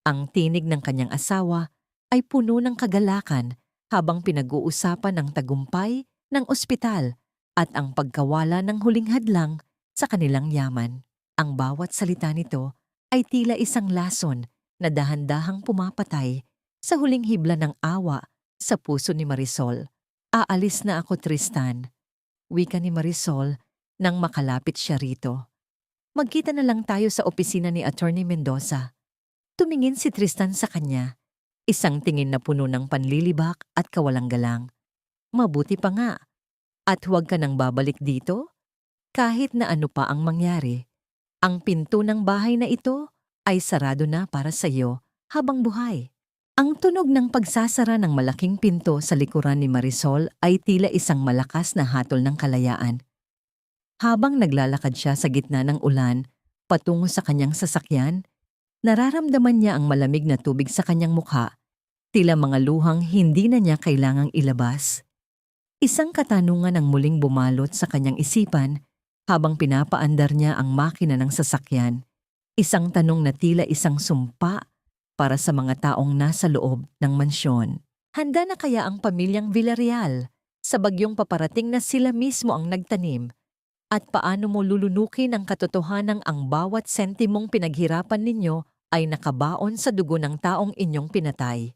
Ang tinig ng kanyang asawa ay puno ng kagalakan habang pinag-uusapan ang tagumpay ng ospital at ang pagkawala ng huling hadlang sa kanilang yaman. Ang bawat salita nito ay tila isang lason na dahan-dahang pumapatay sa huling hibla ng awa sa puso ni Marisol. Aalis na ako, Tristan, wika ni Marisol nang makalapit siya rito. Magkita na lang tayo sa opisina ni Attorney Mendoza. Tumingin si Tristan sa kanya, isang tingin na puno ng panlilibak at kawalang-galang. Mabuti pa nga. At huwag ka nang babalik dito? Kahit na ano pa ang mangyari. Ang pinto ng bahay na ito ay sarado na para sa iyo habang buhay. Ang tunog ng pagsasara ng malaking pinto sa likuran ni Marisol ay tila isang malakas na hatol ng kalayaan. Habang naglalakad siya sa gitna ng ulan, patungo sa kanyang sasakyan, nararamdaman niya ang malamig na tubig sa kanyang mukha, tila mga luhang hindi na niya kailangang ilabas. Isang katanungan ang muling bumalot sa kanyang isipan habang pinapaandar niya ang makina ng sasakyan. Isang tanong na tila isang sumpa para sa mga taong nasa loob ng mansyon. Handa na kaya ang pamilyang Villarreal sa bagyong paparating na sila mismo ang nagtanim? At paano mo lulunukin ang katotohanang ang bawat sentimong pinaghirapan ninyo ay nakabaon sa dugo ng taong inyong pinatay?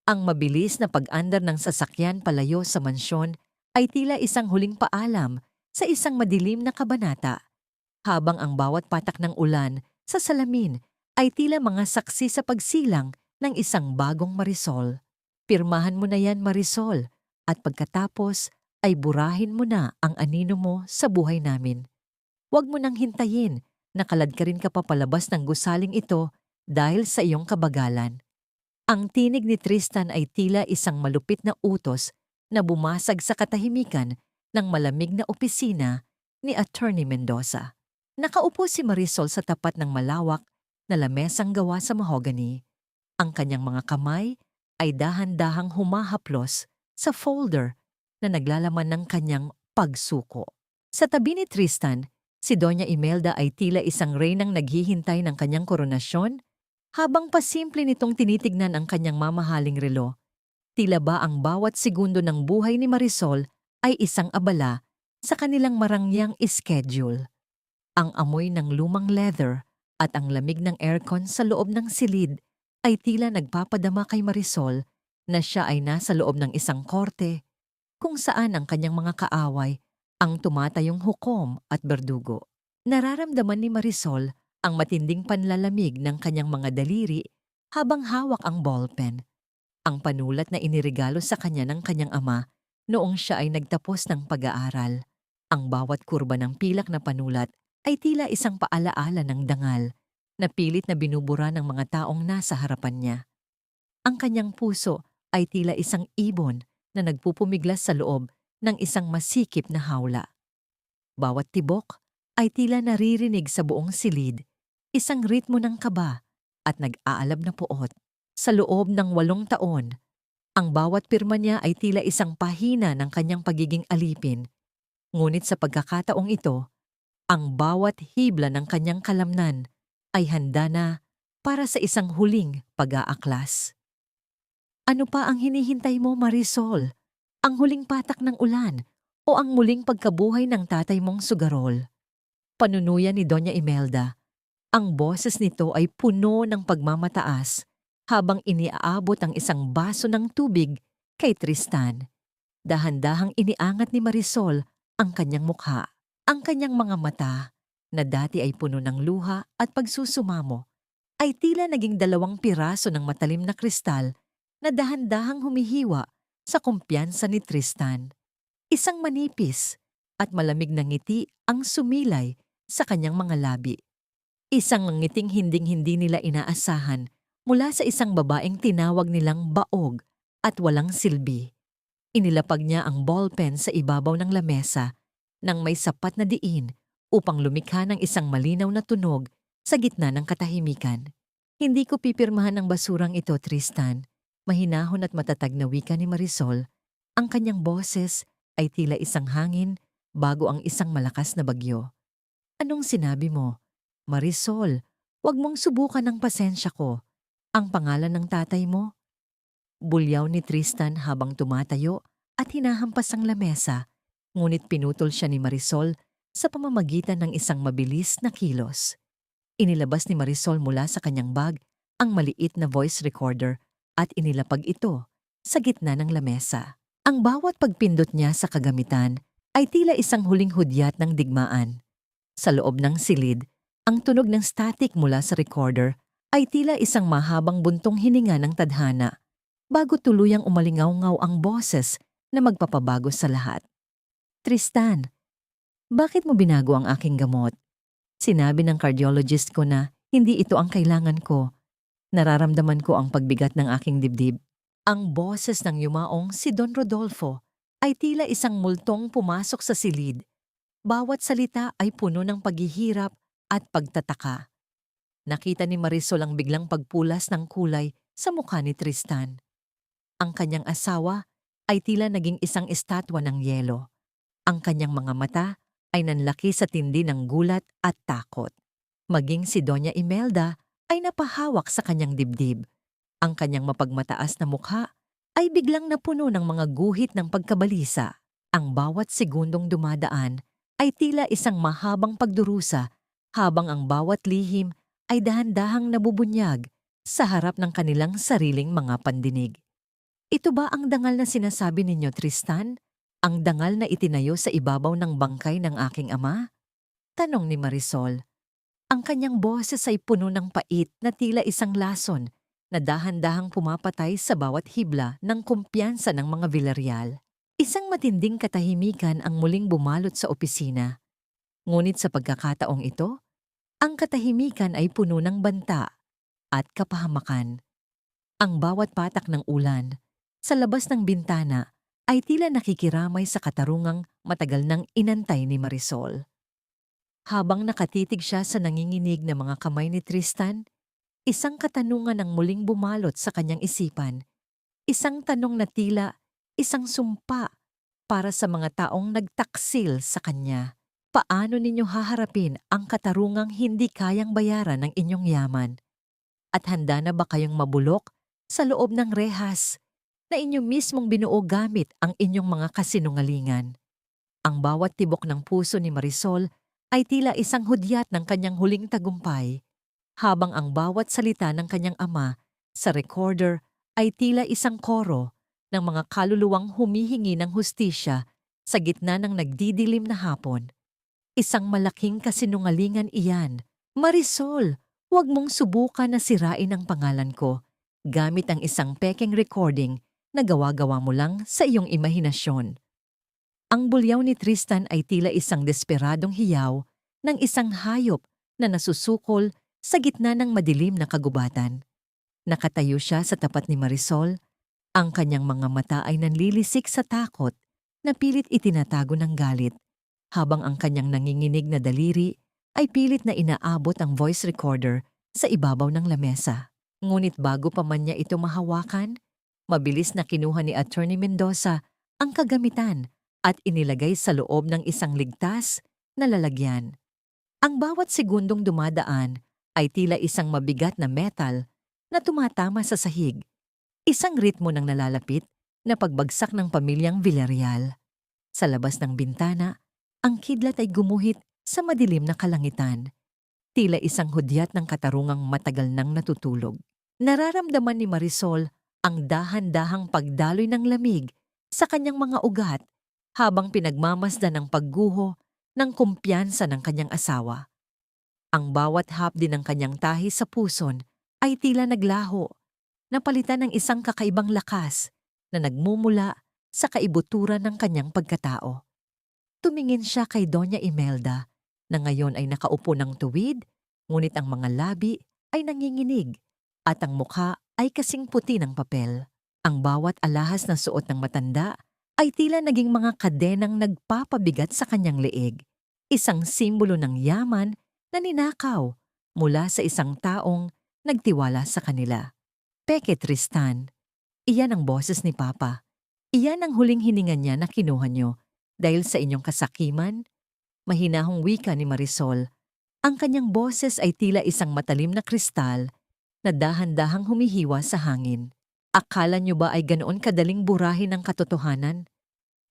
Ang mabilis na pag-andar ng sasakyan palayo sa mansyon ay tila isang huling paalam sa isang madilim na kabanata, habang ang bawat patak ng ulan sa salamin ay tila mga saksi sa pagsilang ng isang bagong Marisol. Pirmahan mo na yan, Marisol, at pagkatapos ay burahin mo na ang anino mo sa buhay namin. Huwag mo nang hintayin, nakalad ka rin ka papalabas ng gusaling ito dahil sa iyong kabagalan. Ang tinig ni Tristan ay tila isang malupit na utos na bumasag sa katahimikan ng malamig na opisina ni Attorney Mendoza. Nakaupo si Marisol sa tapat ng malawak na lamesang gawa sa mahogany. Ang kanyang mga kamay ay dahan-dahang humahaplos sa folder na naglalaman ng kanyang pagsuko. Sa tabi ni Tristan, si Doña Imelda ay tila isang reynang naghihintay ng kanyang koronasyon habang pasimple nitong tinitignan ang kanyang mamahaling relo. Tila ba ang bawat segundo ng buhay ni Marisol ay isang abala sa kanilang marangyang schedule. Ang amoy ng lumang leather at ang lamig ng aircon sa loob ng silid ay tila nagpapadama kay Marisol na siya ay nasa loob ng isang korte kung saan ang kanyang mga kaaway ang tumatayong hukom at berdugo. Nararamdaman ni Marisol ang matinding panlalamig ng kanyang mga daliri habang hawak ang ballpen, ang panulat na iniregalo sa kanya ng kanyang ama noong siya ay nagtapos ng pag-aaral. Ang bawat kurba ng pilak na panulat ay tila isang paalaala ng dangal na pilit na binubura ng mga taong nasa harapan niya. Ang kanyang puso ay tila isang ibon na nagpupumiglas sa loob ng isang masikip na hawla. Bawat tibok ay tila naririnig sa buong silid, isang ritmo ng kaba at nag-aalab na puot. Sa loob ng 8 taon, ang bawat pirma niya ay tila isang pahina ng kanyang pagiging alipin. Ngunit sa pagkakataong ito, ang bawat hibla ng kanyang kalamnan ay handa na para sa isang huling pag-aaklas. Ano pa ang hinihintay mo, Marisol? Ang huling patak ng ulan o ang muling pagkabuhay ng tatay mong sugarol? Panunuyan ni Doña Imelda. Ang boses nito ay puno ng pagmamataas habang iniaabot ang isang baso ng tubig kay Tristan. Dahan-dahang iniangat ni Marisol ang kanyang mukha. Ang kanyang mga mata, na dati ay puno ng luha at pagsusumamo, ay tila naging 2 piraso ng matalim na kristal na dahan-dahang humihiwa sa kumpiyansa ni Tristan. Isang manipis at malamig na ngiti ang sumilay sa kanyang mga labi. Isang ngiting hinding-hindi nila inaasahan mula sa isang babaeng tinawag nilang baog at walang silbi. Inilapag niya ang ballpen sa ibabaw ng lamesa nang may sapat na diin upang lumikha ng isang malinaw na tunog sa gitna ng katahimikan. Hindi ko pipirmahan ang basurang ito, Tristan. Mahinahon at matatag na wika ni Marisol. Ang kanyang boses ay tila isang hangin bago ang isang malakas na bagyo. Anong sinabi mo? Marisol, huwag mong subukan ang pasensya ko. Ang pangalan ng tatay mo? Bulyaw ni Tristan habang tumatayo at hinahampas ang lamesa. Ngunit pinutol siya ni Marisol sa pamamagitan ng isang mabilis na kilos. Inilabas ni Marisol mula sa kanyang bag ang maliit na voice recorder at inilapag ito sa gitna ng lamesa. Ang bawat pagpindot niya sa kagamitan ay tila isang huling hudyat ng digmaan. Sa loob ng silid, ang tunog ng static mula sa recorder ay tila isang mahabang buntong hininga ng tadhana bago tuluyang umalingaw-ngaw ang boses na magpapabago sa lahat. Tristan, bakit mo binago ang aking gamot? Sinabi ng cardiologist ko na Hindi ito ang kailangan ko. Nararamdaman ko ang pagbigat ng aking dibdib. Ang boses ng yumaong si Don Rodolfo ay tila isang multong pumasok sa silid. Bawat salita ay puno ng paghihirap at pagtataka. Nakita ni Marisol ang biglang pagpulas ng kulay sa mukha ni Tristan. Ang kanyang asawa ay tila naging isang estatwa ng yelo. Ang kanyang mga mata ay nanlaki sa tindi ng gulat at takot. Maging si Doña Imelda ay napahawak sa kanyang dibdib. Ang kanyang mapagmataas na mukha ay biglang napuno ng mga guhit ng pagkabalisa. Ang bawat segundong dumadaan ay tila isang mahabang pagdurusa habang ang bawat lihim ay dahan-dahang nabubunyag sa harap ng kanilang sariling mga pandinig. Ito ba ang dangal na sinasabi ninyo, Tristan? Ang dangal na itinayo sa ibabaw ng bangkay ng aking ama? Tanong ni Marisol. Ang kanyang boses ay puno ng pait na tila isang lason na dahan-dahang pumapatay sa bawat hibla ng kumpiyansa ng mga Villarreal. Isang matinding katahimikan ang muling bumalot sa opisina. Ngunit sa pagkakataong ito, ang katahimikan ay puno ng banta at kapahamakan. Ang bawat patak ng ulan sa labas ng bintana ay tila nakikiramay sa katarungang matagal nang inantay ni Marisol. Habang nakatitig siya sa nanginginig na mga kamay ni Tristan, isang katanungan ang muling bumalot sa kanyang isipan. Isang tanong na tila isang sumpa para sa mga taong nagtaksil sa kanya. Paano ninyo haharapin ang katarungang hindi kayang bayaran ng inyong yaman? At handa na ba kayong mabulok sa loob ng rehas na inyo mismong binuo gamit ang inyong mga kasinungalingan? Ang bawat tibok ng puso ni Marisol ay tila isang hudyat ng kanyang huling tagumpay, habang ang bawat salita ng kanyang ama sa recorder ay tila isang koro ng mga kaluluwang humihingi ng hustisya sa gitna ng nagdidilim na hapon. Isang malaking kasinungalingan iyan. Marisol, huwag mong subukan na sirain ang pangalan ko gamit ang isang pekeng recording na gawa-gawa mo lang sa iyong imahinasyon. Ang bulyaw ni Tristan ay tila isang desperadong hiyaw ng isang hayop na nasusukol sa gitna ng madilim na kagubatan. Nakatayo siya sa tapat ni Marisol. Ang kanyang mga mata ay nanlilisik sa takot na pilit itinatago ng galit, habang ang kanyang nanginginig na daliri ay pilit na inaabot ang voice recorder sa ibabaw ng lamesa. Ngunit bago pa man niya ito mahawakan, mabilis na kinuha ni Attorney Mendoza ang kagamitan at inilagay sa loob ng isang ligtas na lalagyan. Ang bawat segundong dumadaan ay tila isang mabigat na metal na tumatama sa sahig, isang ritmo ng nalalapit na pagbagsak ng pamilyang Villarreal. Sa labas ng bintana, ang kidlat ay gumuhit sa madilim na kalangitan, tila isang hudyat ng katarungang matagal nang natutulog. Nararamdaman ni Marisol ang dahan-dahang pagdaloy ng lamig sa kanyang mga ugat habang pinagmamasdan ng pagguho ng kumpiyansa ng kanyang asawa. Ang bawat hapdi ng kanyang tahi sa puson ay tila naglaho, napalitan ng isang kakaibang lakas na nagmumula sa kaibuturan ng kanyang pagkatao. Tumingin siya kay Doña Imelda na ngayon ay nakaupo ng tuwid, ngunit ang mga labi ay nanginginig at ang mukha ay kasing puti ng papel. Ang bawat alahas na suot ng matanda ay tila naging mga kadenang nagpapabigat sa kanyang leeg, isang simbolo ng yaman na ninakaw mula sa isang taong nagtiwala sa kanila. Peke, Tristan. Iyan ang boses ni Papa. Iyan ang huling hininga niya na kinuha niyo dahil sa inyong kasakiman. Mahinahong wika ni Marisol. Ang kanyang boses ay tila isang matalim na kristal na dahan-dahang humihiwa sa hangin. Akala niyo ba ay ganoon kadaling burahin ang katotohanan?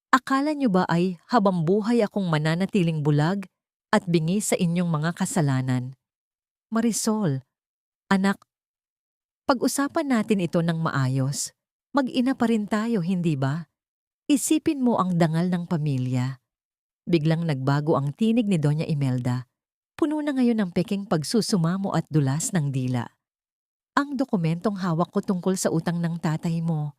Akala niyo ba ay habang buhay akong mananatiling bulag at bingi sa inyong mga kasalanan? Marisol, anak, pag-usapan natin ito ng maayos. Mag-ina pa rin tayo, hindi ba? Isipin mo ang dangal ng pamilya. Biglang nagbago ang tinig ni Doña Imelda. Puno na ngayon ng peking pagsusumamo at dulas ng dila. Ang dokumentong hawak ko tungkol sa utang ng tatay mo.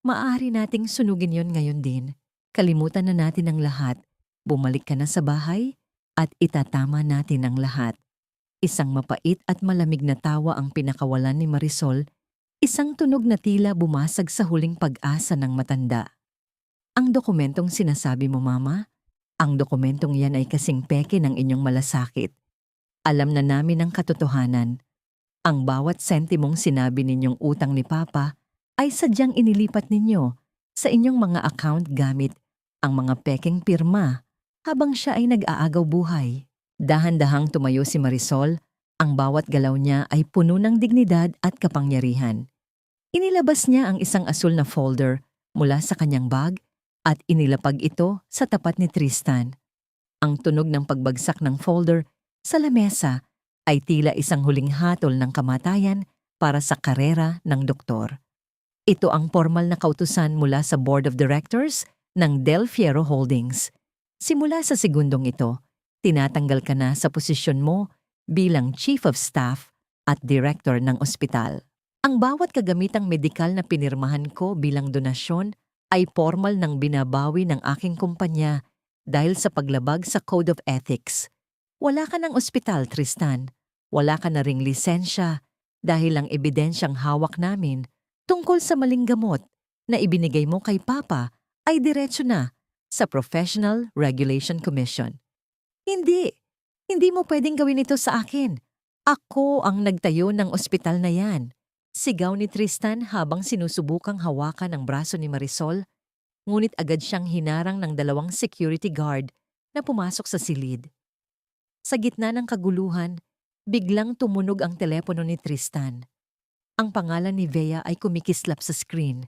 Maaari nating sunugin yon ngayon din. Kalimutan na natin ang lahat. Bumalik ka na sa bahay at itatama natin ang lahat. Isang mapait at malamig na tawa ang pinakawalan ni Marisol, isang tunog na tila bumasag sa huling pag-asa ng matanda. Ang dokumentong sinasabi mo, Mama? Ang dokumentong yan ay kasing peke ng inyong malasakit. Alam na namin ang katotohanan. Ang bawat sentimong sinabi ninyong utang ni Papa ay sadyang inilipat ninyo sa inyong mga account gamit ang mga pekeng pirma habang siya ay nag-aagaw buhay. Dahan-dahang tumayo si Marisol, ang bawat galaw niya ay puno ng dignidad at kapangyarihan. Inilabas niya ang isang asul na folder mula sa kanyang bag at inilapag ito sa tapat ni Tristan. Ang tunog ng pagbagsak ng folder sa lamesa ay tila isang huling hatol ng kamatayan para sa karera ng doktor. Ito ang formal na kautusan mula sa Board of Directors ng Del Fierro Holdings. Simula sa segundong ito, tinatanggal ka na sa posisyon mo bilang Chief of Staff at Director ng ospital. Ang bawat kagamitang medikal na pinirmahan ko bilang donasyon ay formal nang binabawi ng aking kumpanya dahil sa paglabag sa Code of Ethics. Wala ka ng ospital, Tristan. Wala ka na ring lisensya dahil ang ebidensyang hawak namin tungkol sa maling gamot na ibinigay mo kay Papa ay diretso na sa Professional Regulation Commission. Hindi mo pwedeng gawin ito sa akin. Ako ang nagtayo ng ospital na yan. Sigaw ni Tristan habang sinusubukang hawakan ang braso ni Marisol, ngunit agad siyang hinarang ng dalawang security guard na pumasok sa silid. Sa gitna ng kaguluhan, biglang tumunog ang telepono ni Tristan. Ang pangalan ni Vea ay kumikislap sa screen.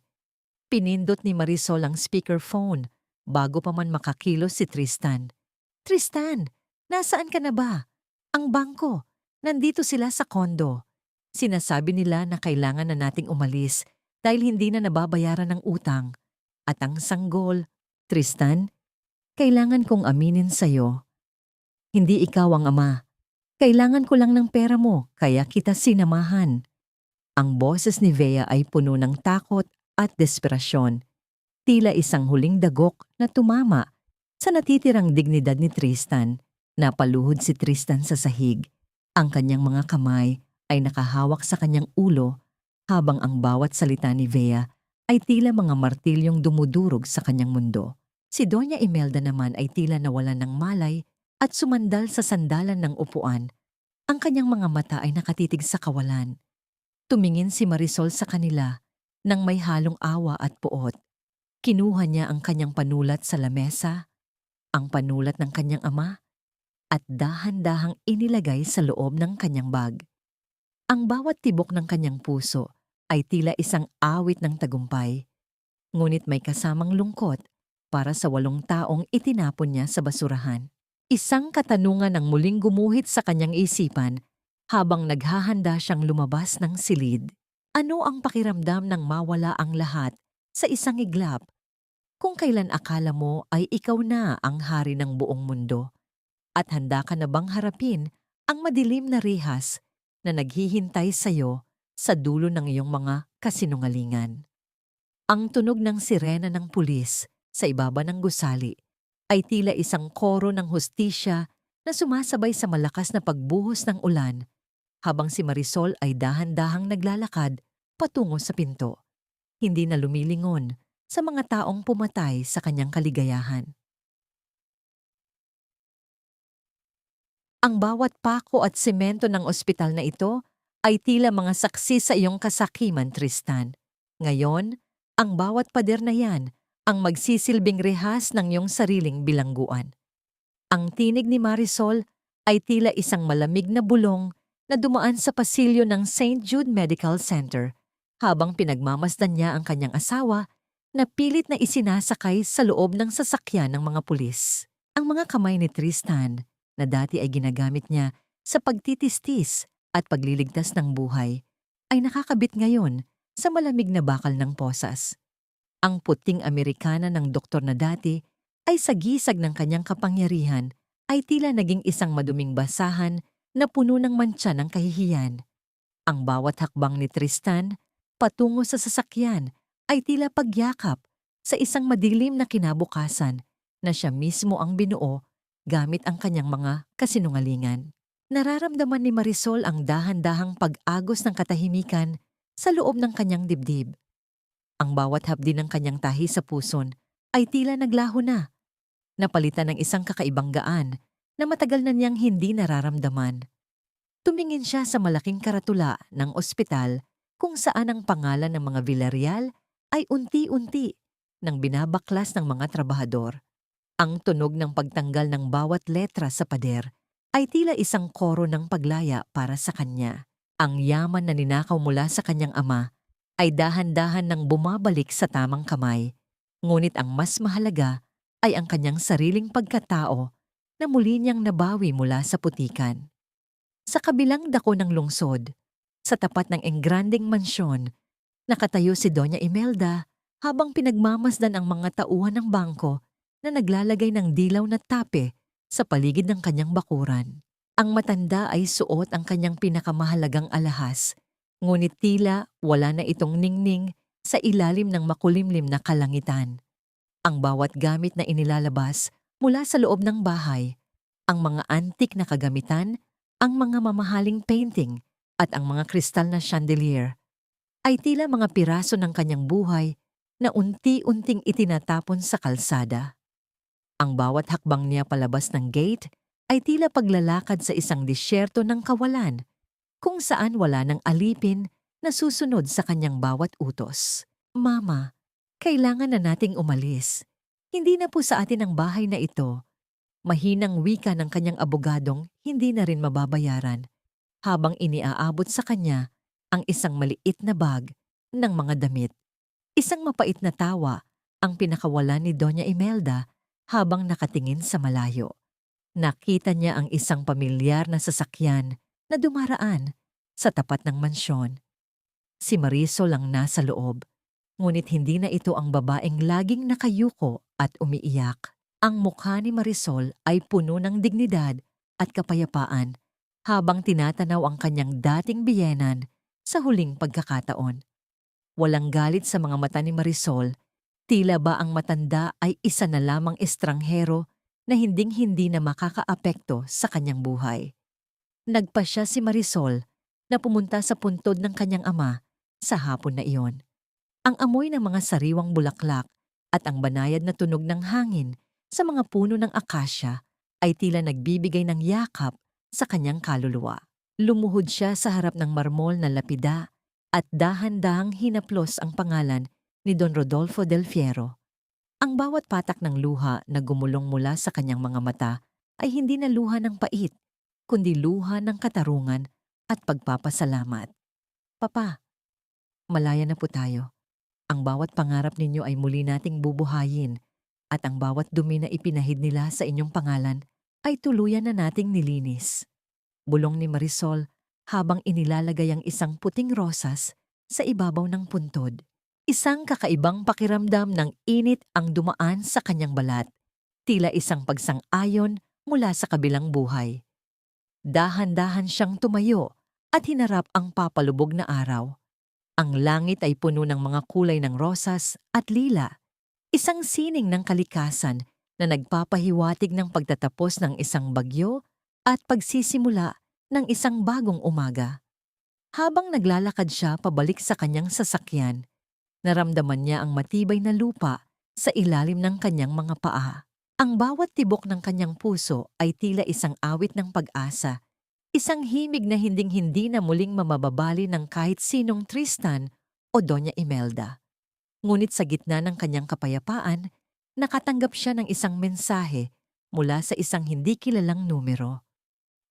Pinindot ni Marisol ang speakerphone bago pa man makakilos si Tristan. Tristan, nasaan ka na ba? Ang bangko. Nandito sila sa kondo. Sinasabi nila na kailangan na nating umalis dahil hindi na nababayaran ng utang. At ang sanggol, Tristan, kailangan kong aminin sa'yo. Hindi ikaw ang ama. Kailangan ko lang ng pera mo, kaya kita sinamahan. Ang boses ni Vea ay puno ng takot at desperasyon. Tila isang huling dagok na tumama sa natitirang dignidad ni Tristan. Napaluhod si Tristan sa sahig. Ang kanyang mga kamay ay nakahawak sa kanyang ulo habang ang bawat salita ni Vea ay tila mga martilyong dumudurog sa kanyang mundo. Si Doña Imelda naman ay tila nawalan ng malay at sumandal sa sandalan ng upuan. Ang kanyang mga mata ay nakatitig sa kawalan. Tumingin si Marisol sa kanila nang may halong awa at puot. Kinuha niya ang kanyang panulat sa lamesa, ang panulat ng kanyang ama, at dahan-dahang inilagay sa loob ng kanyang bag. Ang bawat tibok ng kanyang puso ay tila isang awit ng tagumpay, ngunit may kasamang lungkot para sa 8 taong itinapon niya sa basurahan. Isang katanungan ang muling gumuhit sa kanyang isipan habang naghahanda siyang lumabas ng silid. Ano ang pakiramdam ng mawala ang lahat sa isang iglap? Kung kailan akala mo ay ikaw na ang hari ng buong mundo? At handa ka na bang harapin ang madilim na rihas na naghihintay sa'yo sa dulo ng iyong mga kasinungalingan? Ang tunog ng sirena ng pulis sa ibaba ng gusali ay tila isang koro ng hustisya na sumasabay sa malakas na pagbuhos ng ulan habang si Marisol ay dahan-dahang naglalakad patungo sa pinto. Hindi na lumilingon sa mga taong pumatay sa kanyang kaligayahan. Ang bawat pako at semento ng ospital na ito ay tila mga saksi sa iyong kasakiman, Tristan. Ngayon, ang bawat pader na yan ang magsisilbing rehas ng iyong sariling bilangguan. Ang tinig ni Marisol ay tila isang malamig na bulong na dumaan sa pasilyo ng St. Jude Medical Center habang pinagmamasdan niya ang kanyang asawa na pilit na isinasakay sa loob ng sasakyan ng mga pulis. Ang mga kamay ni Tristan na dati ay ginagamit niya sa pagtitistis at pagliligtas ng buhay ay nakakabit ngayon sa malamig na bakal ng posas. Ang puting Amerikana ng doktor na dati ay sa gisag ng kanyang kapangyarihan ay tila naging isang maduming basahan na puno ng mantsa ng kahihiyan. Ang bawat hakbang ni Tristan patungo sa sasakyan ay tila pagyakap sa isang madilim na kinabukasan na siya mismo ang binuo gamit ang kanyang mga kasinungalingan. Nararamdaman ni Marisol ang dahan-dahang pag-agos ng katahimikan sa loob ng kanyang dibdib. Ang bawat hapdi ng kanyang tahi sa puson ay tila naglaho na, napalitan ng isang kakaibang gaan na matagal na niyang hindi nararamdaman. Tumingin siya sa malaking karatula ng ospital kung saan ang pangalan ng mga Villarreal ay unti-unti nang binabaklas ng mga trabahador. Ang tunog ng pagtanggal ng bawat letra sa pader ay tila isang koro ng paglaya para sa kanya. Ang yaman na ninakaw mula sa kanyang ama ay dahan-dahan nang bumabalik sa tamang kamay. Ngunit ang mas mahalaga ay ang kanyang sariling pagkatao na muli niyang nabawi mula sa putikan. Sa kabilang dako ng lungsod, sa tapat ng engranding mansyon, nakatayo si Doña Imelda habang pinagmamasdan ang mga tauhan ng bangko na naglalagay ng dilaw na tape sa paligid ng kanyang bakuran. Ang matanda ay suot ang kanyang pinakamahalagang alahas, ngunit tila wala na itong ningning sa ilalim ng makulimlim na kalangitan. Ang bawat gamit na inilalabas mula sa loob ng bahay, ang mga antik na kagamitan, ang mga mamahaling painting at ang mga kristal na chandelier, ay tila mga piraso ng kanyang buhay na unti-unting itinatapon sa kalsada. Ang bawat hakbang niya palabas ng gate ay tila paglalakad sa isang disyerto ng kawalan kung saan wala ng alipin na susunod sa kanyang bawat utos. Mama, kailangan na nating umalis. Hindi na po sa atin ang bahay na ito. Mahinang wika ng kanyang abogadong hindi na rin mababayaran habang iniaabot sa kanya ang isang maliit na bag ng mga damit. Isang mapait na tawa ang pinakawalan ni Doña Imelda habang nakatingin sa malayo. Nakita niya ang isang pamilyar na sasakyan na dumaraan sa tapat ng mansyon. Si Marisol ang nasa loob, ngunit hindi na ito ang babaeng laging nakayuko at umiiyak. Ang mukha ni Marisol ay puno ng dignidad at kapayapaan habang tinatanaw ang kanyang dating biyenan sa huling pagkakataon. Walang galit sa mga mata ni Marisol, tila ba ang matanda ay isa na lamang estranghero na hinding-hindi na makakaapekto sa kanyang buhay. Nagpasya si Marisol na pumunta sa puntod ng kanyang ama sa hapon na iyon. Ang amoy ng mga sariwang bulaklak at ang banayad na tunog ng hangin sa mga puno ng akasya ay tila nagbibigay ng yakap sa kanyang kaluluwa. Lumuhod siya sa harap ng marmol na lapida at dahan-dahang hinaplos ang pangalan ni Don Rodolfo del Fierro. Ang bawat patak ng luha na gumulong mula sa kanyang mga mata ay hindi na luha ng pait, kundi luha ng katarungan at pagpapasalamat. Papa, malaya na po tayo. Ang bawat pangarap ninyo ay muli nating bubuhayin at ang bawat dumi na ipinahid nila sa inyong pangalan ay tuluyan na nating nilinis. Bulong ni Marisol habang inilalagay ang isang puting rosas sa ibabaw ng puntod. Isang kakaibang pakiramdam ng init ang dumaan sa kanyang balat, tila isang pagsang-ayon mula sa kabilang buhay. Dahan-dahan siyang tumayo at hinarap ang papalubog na araw. Ang langit ay puno ng mga kulay ng rosas at lila, isang sining ng kalikasan na nagpapahiwatig ng pagtatapos ng isang bagyo at pagsisimula ng isang bagong umaga. Habang naglalakad siya pabalik sa kanyang sasakyan, naramdaman niya ang matibay na lupa sa ilalim ng kanyang mga paa. Ang bawat tibok ng kanyang puso ay tila isang awit ng pag-asa, isang himig na hinding-hindi na muling mamababali ng kahit sinong Tristan o Doña Imelda. Ngunit sa gitna ng kanyang kapayapaan, nakatanggap siya ng isang mensahe mula sa isang hindi kilalang numero.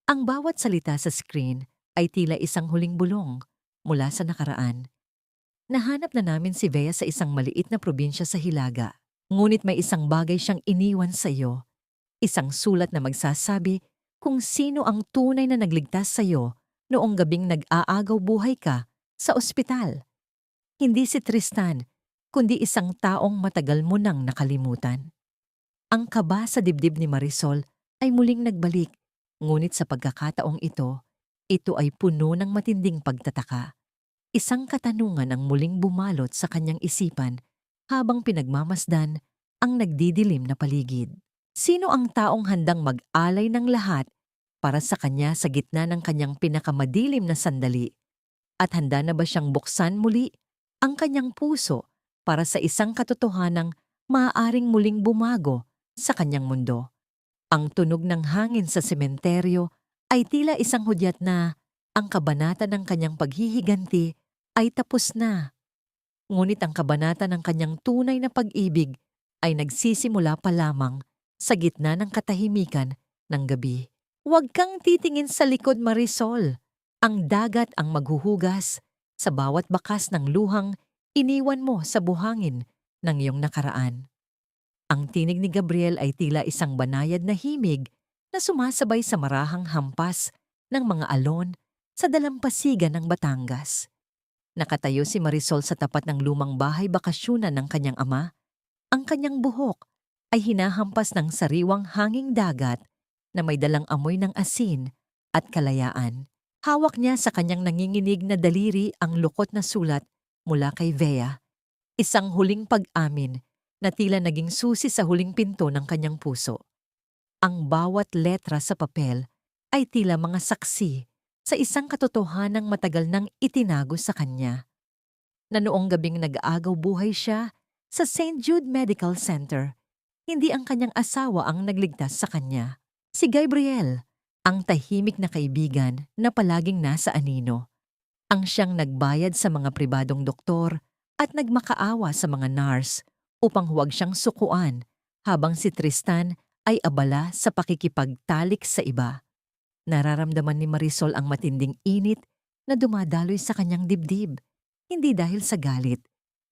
Ang bawat salita sa screen ay tila isang huling bulong mula sa nakaraan. Nahanap na namin si Bea sa isang maliit na probinsya sa Hilaga. Ngunit may isang bagay siyang iniwan sa iyo. Isang sulat na magsasabi kung sino ang tunay na nagligtas sa iyo noong gabing nag-aagaw buhay ka sa ospital. Hindi si Tristan, kundi isang taong matagal mo nang nakalimutan. Ang kaba sa dibdib ni Marisol ay muling nagbalik, ngunit sa pagkakataong ito ay puno ng matinding pagtataka. Isang katanungan ang muling bumalot sa kanyang isipan habang pinagmamasdan ang nagdidilim na paligid. Sino ang taong handang mag-alay ng lahat para sa kanya sa gitna ng kanyang pinakamadilim na sandali? At handa na ba siyang buksan muli ang kanyang puso para sa isang katotohanang maaaring muling bumago sa kanyang mundo? Ang tunog ng hangin sa sementeryo ay tila isang hudyat na ang kabanata ng kanyang paghihiganti ay tapos na. Ngunit ang kabanata ng kanyang tunay na pag-ibig ay nagsisimula pa lamang sa gitna ng katahimikan ng gabi. Huwag kang titingin sa likod, Marisol. Ang dagat ang maghuhugas sa bawat bakas ng luhang iniwan mo sa buhangin ng iyong nakaraan. Ang tinig ni Gabriel ay tila isang banayad na himig na sumasabay sa marahang hampas ng mga alon sa dalampasigan ng Batangas. Nakatayo si Marisol sa tapat ng lumang bahay bakasyunan ng kanyang ama. Ang kanyang buhok ay hinahampas ng sariwang hanging dagat na may dalang amoy ng asin at kalayaan. Hawak niya sa kanyang nanginginig na daliri ang lukot na sulat mula kay Vea, isang huling pag-amin na tila naging susi sa huling pinto ng kanyang puso. Ang bawat letra sa papel ay tila mga saksi sa isang katotohanang matagal nang itinago sa kanya. Na noong gabing nag-aagaw buhay siya sa St. Jude Medical Center, hindi ang kanyang asawa ang nagligtas sa kanya. Si Gabriel, ang tahimik na kaibigan na palaging nasa anino. Ang siyang nagbayad sa mga pribadong doktor at nagmakaawa sa mga nurse upang huwag siyang sukuan habang si Tristan ay abala sa pakikipagtalik sa iba. Nararamdaman ni Marisol ang matinding init na dumadaloy sa kanyang dibdib, hindi dahil sa galit,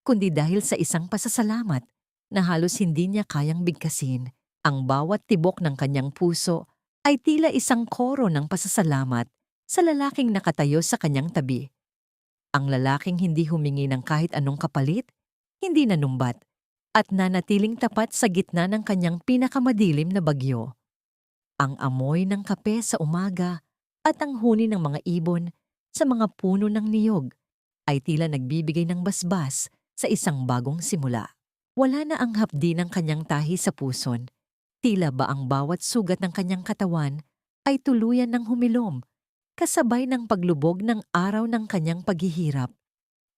kundi dahil sa isang pasasalamat na halos hindi niya kayang bigkasin. Ang bawat tibok ng kanyang puso ay tila isang koro ng pasasalamat sa lalaking nakatayo sa kanyang tabi. Ang lalaking hindi humingi ng kahit anong kapalit, hindi nanumbat, at nanatiling tapat sa gitna ng kanyang pinakamadilim na bagyo. Ang amoy ng kape sa umaga at ang huni ng mga ibon sa mga puno ng niyog ay tila nagbibigay ng basbas sa isang bagong simula. Wala na ang hapdi ng kanyang tahi sa puson. Tila ba ang bawat sugat ng kanyang katawan ay tuluyan ng humilom, kasabay ng paglubog ng araw ng kanyang paghihirap.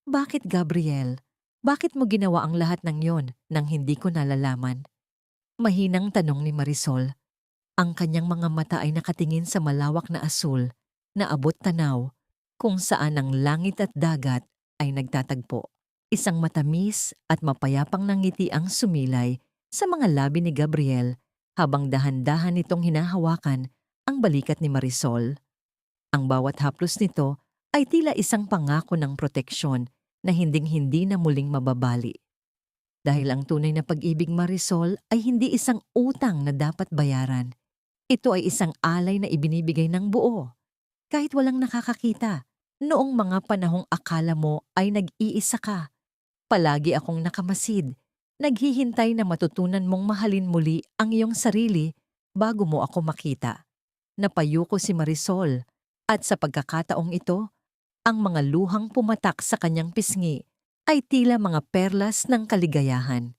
Bakit, Gabriel? Bakit mo ginawa ang lahat ng yon nang hindi ko nalalaman? Mahinang tanong ni Marisol. Ang kanyang mga mata ay nakatingin sa malawak na asul na abot tanaw kung saan ang langit at dagat ay nagtatagpo. Isang matamis at mapayapang nangiti ang sumilay sa mga labi ni Gabriel habang dahan-dahan nitong hinahawakan ang balikat ni Marisol. Ang bawat haplos nito ay tila isang pangako ng proteksyon na hinding-hindi na muling mababali. Dahil ang tunay na pag-ibig, Marisol, ay hindi isang utang na dapat bayaran. Ito ay isang alay na ibinibigay ng buo, kahit walang nakakakita. Noong mga panahong akala mo ay nag-iisa ka, palagi akong nakamasid, naghihintay na matutunan mong mahalin muli ang iyong sarili bago mo ako makita. Napayuko si Marisol, at sa pagkakataong ito, ang mga luhang pumatak sa kanyang pisngi ay tila mga perlas ng kaligayahan.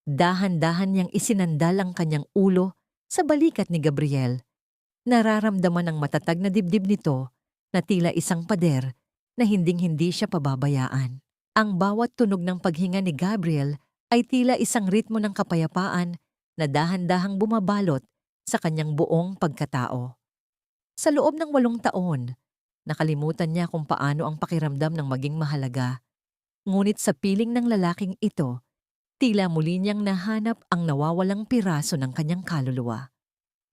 Dahan-dahan niyang isinandal ang kanyang ulo sa balikat ni Gabriel. Nararamdaman ang matatag na dibdib nito na tila isang pader na hinding-hindi siya pababayaan. Ang bawat tunog ng paghinga ni Gabriel ay tila isang ritmo ng kapayapaan na dahan-dahang bumabalot sa kanyang buong pagkatao. Sa loob ng 8 taon, nakalimutan niya kung paano ang pakiramdam ng maging mahalaga. Ngunit sa piling ng lalaking ito, tila muli niyang nahanap ang nawawalang piraso ng kanyang kaluluwa.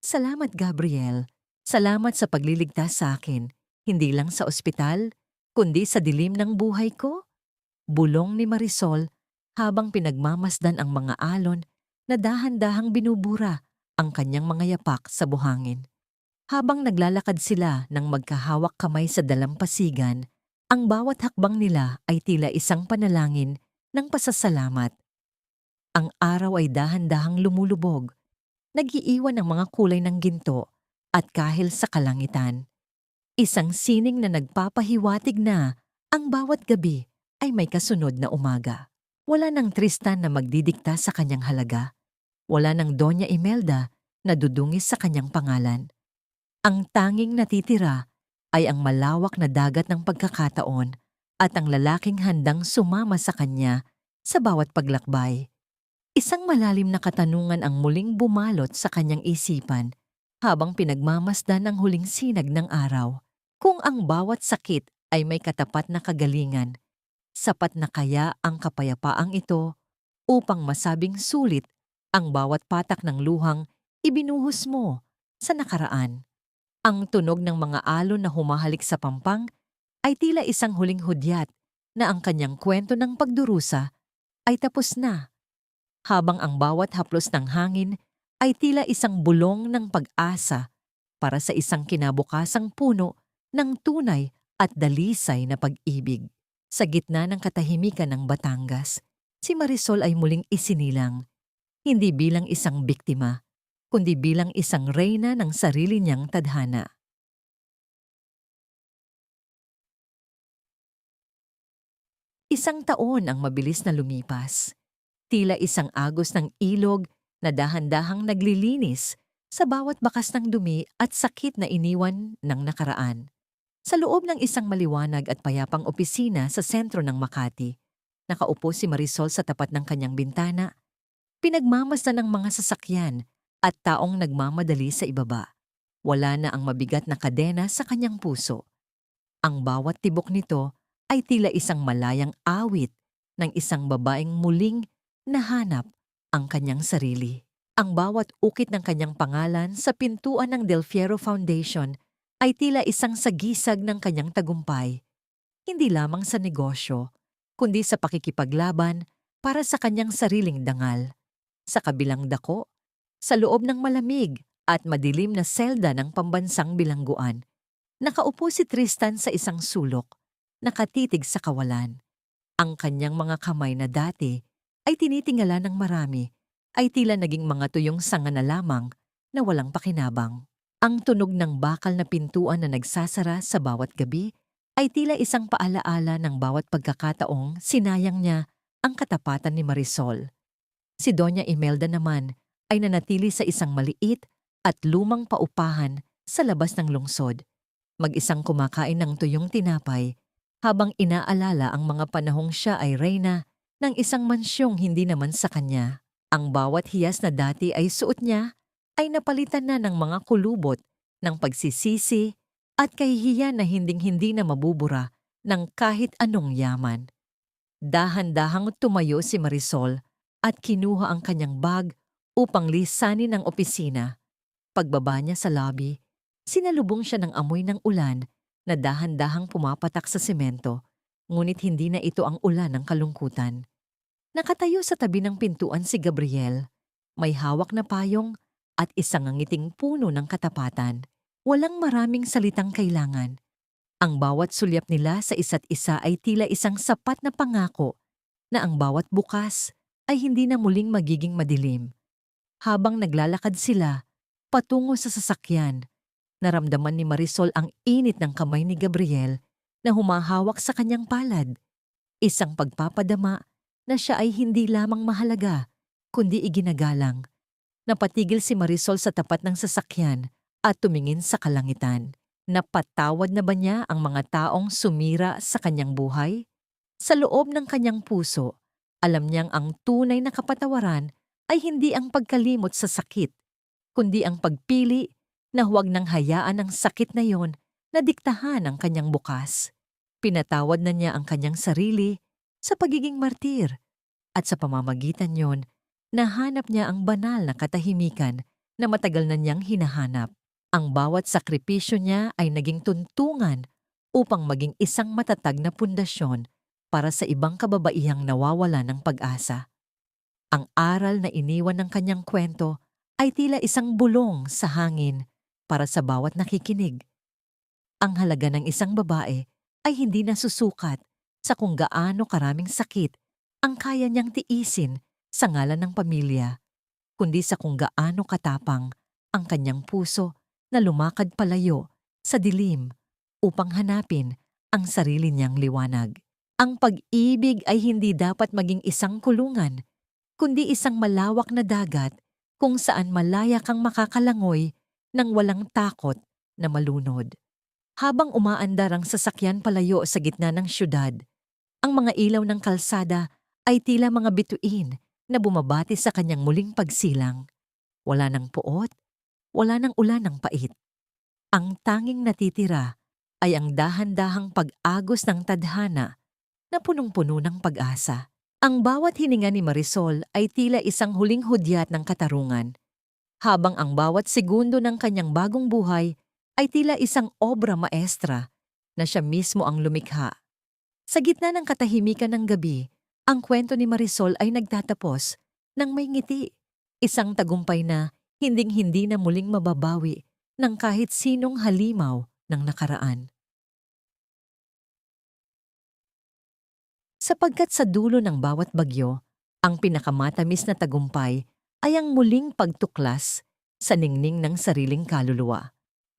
Salamat, Gabriel. Salamat sa pagliligtas sa akin, hindi lang sa ospital, kundi sa dilim ng buhay ko. Bulong ni Marisol habang pinagmamasdan ang mga alon na dahan-dahang binubura ang kanyang mga yapak sa buhangin. Habang naglalakad sila ng magkahawak kamay sa dalampasigan, ang bawat hakbang nila ay tila isang panalangin ng pasasalamat. Ang araw ay dahan-dahang lumulubog, nag-iiwan ng mga kulay ng ginto at kahil sa kalangitan. Isang sining na nagpapahiwatig na ang bawat gabi ay may kasunod na umaga. Wala nang Tristan na magdidikta sa kanyang halaga. Wala nang Doña Imelda na dudungis sa kanyang pangalan. Ang tanging natitira ay ang malawak na dagat ng pagkakataon at ang lalaking handang sumama sa kanya sa bawat paglakbay. Isang malalim na katanungan ang muling bumalot sa kanyang isipan habang pinagmamasdan ang huling sinag ng araw. Kung ang bawat sakit ay may katapat na kagalingan, sapat na kaya ang kapayapaang ito upang masabing sulit ang bawat patak ng luhang ibinuhos mo sa nakaraan. Ang tunog ng mga alon na humahalik sa pampang ay tila isang huling hudyat na ang kanyang kwento ng pagdurusa ay tapos na, habang ang bawat haplos ng hangin ay tila isang bulong ng pag-asa para sa isang kinabukasang puno ng tunay at dalisay na pag-ibig. Sa gitna ng katahimikan ng Batangas, si Marisol ay muling isinilang, hindi bilang isang biktima, kundi bilang isang reyna ng sarili niyang tadhana. Isang taon ang mabilis na lumipas. Tila isang agos ng ilog na dahan-dahang naglilinis sa bawat bakas ng dumi at sakit na iniwan ng nakaraan. Sa loob ng isang maliwanag at payapang opisina sa sentro ng Makati, nakaupo si Marisol sa tapat ng kanyang bintana, pinagmamasdan ng mga sasakyan at taong nagmamadali sa ibaba. Wala na ang mabigat na kadena sa kanyang puso. Ang bawat tibok nito ay tila isang malayang awit ng isang babaeng muling nahanap ang kanyang sarili. Ang bawat ukit ng kanyang pangalan sa pintuan ng Del Fierro Foundation ay tila isang sagisag ng kanyang tagumpay, hindi lamang sa negosyo, kundi sa pakikipaglaban para sa kanyang sariling dangal. Sa kabilang dako, sa loob ng malamig at madilim na selda ng pambansang bilangguan, nakaupo si Tristan sa isang sulok, nakatitig sa kawalan. Ang kanyang mga kamay na dati ay tinitingala ng marami, ay tila naging mga tuyong sanga na lamang na walang pakinabang. Ang tunog ng bakal na pintuan na nagsasara sa bawat gabi ay tila isang paalaala ng bawat pagkakataong sinayang niya ang katapatan ni Marisol. Si Doña Imelda naman ay nanatili sa isang maliit at lumang paupahan sa labas ng lungsod, mag-isang kumakain ng tuyong tinapay habang inaalala ang mga panahong siya ay reyna ng isang mansyong hindi naman sa kanya. Ang bawat hiyas na dati ay suot niya ay napalitan na ng mga kulubot ng pagsisisi at kahihiyan na hinding-hindi na mabubura ng kahit anong yaman. Dahan-dahang tumayo si Marisol at kinuha ang kanyang bag upang lisanin ang opisina. Pagbaba niya sa lobby, sinalubong siya ng amoy ng ulan na dahan-dahang pumapatak sa semento, ngunit hindi na ito ang ulan ng kalungkutan. Nakatayo sa tabi ng pintuan si Gabriel, may hawak na payong at isang ngiting puno ng katapatan. Walang maraming salitang kailangan. Ang bawat sulyap nila sa isa't isa ay tila isang sapat na pangako na ang bawat bukas ay hindi na muling magiging madilim. Habang naglalakad sila patungo sa sasakyan, naramdaman ni Marisol ang init ng kamay ni Gabriel na humahawak sa kanyang palad. Isang pagpapadama na siya ay hindi lamang mahalaga, kundi iginagalang. Napatigil si Marisol sa tapat ng sasakyan at tumingin sa kalangitan. Napatawad na ba niya ang mga taong sumira sa kanyang buhay? Sa loob ng kanyang puso, alam niyang ang tunay na kapatawaran ay hindi ang pagkalimot sa sakit, kundi ang pagpili na huwag nang hayaan ang sakit na yon na diktahan ang kanyang bukas. Pinatawad na niya ang kanyang sarili sa pagiging martir at sa pamamagitan yon, nahanap niya ang banal na katahimikan na matagal na niyang hinahanap. Ang bawat sakripisyo niya ay naging tuntungan upang maging isang matatag na pundasyon para sa ibang kababaihang nawawala ng pag-asa. Ang aral na iniwan ng kanyang kwento ay tila isang bulong sa hangin para sa bawat nakikinig. Ang halaga ng isang babae ay hindi nasusukat sa kung gaano karaming sakit ang kaya niyang tiisin sa ngalan ng pamilya, kundi sa kung gaano katapang ang kanyang puso na lumakad palayo sa dilim upang hanapin ang sarili niyang liwanag. Ang pag-ibig ay hindi dapat maging isang kulungan, kundi isang malawak na dagat kung saan malaya kang makakalangoy ng walang takot na malunod. Habang umaandar ang sasakyan palayo sa gitna ng syudad, ang mga ilaw ng kalsada ay tila mga bituin na bumabati sa kanyang muling pagsilang. Wala ng puot, wala ng ulan ng pait. Ang tanging natitira ay ang dahan-dahang pag-agos ng tadhana na punong-puno ng pag-asa. Ang bawat hininga ni Marisol ay tila isang huling hudyat ng katarungan, habang ang bawat segundo ng kanyang bagong buhay ay tila isang obra maestra na siya mismo ang lumikha. Sa gitna ng katahimikan ng gabi, ang kwento ni Marisol ay nagtatapos ng may ngiti, isang tagumpay na hinding-hindi na muling mababawi ng kahit sinong halimaw ng nakaraan. Sapagkat sa dulo ng bawat bagyo, ang pinakamatamis na tagumpay ay ang muling pagtuklas sa ningning ng sariling kaluluwa.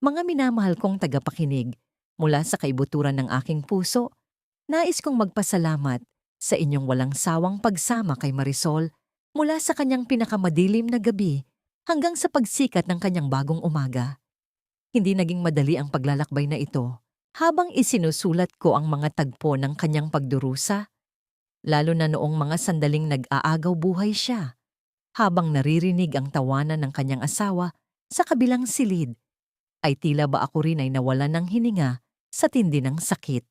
Mga minamahal kong tagapakinig, mula sa kaibuturan ng aking puso, nais kong magpasalamat sa inyong walang sawang pagsama kay Marisol mula sa kanyang pinakamadilim na gabi hanggang sa pagsikat ng kanyang bagong umaga. Hindi naging madali ang paglalakbay na ito habang isinusulat ko ang mga tagpo ng kanyang pagdurusa, lalo na noong mga sandaling nag-aagaw buhay siya, habang naririnig ang tawanan ng kanyang asawa sa kabilang silid, ay tila ba ako rin ay nawalan ng hininga sa tindi ng sakit.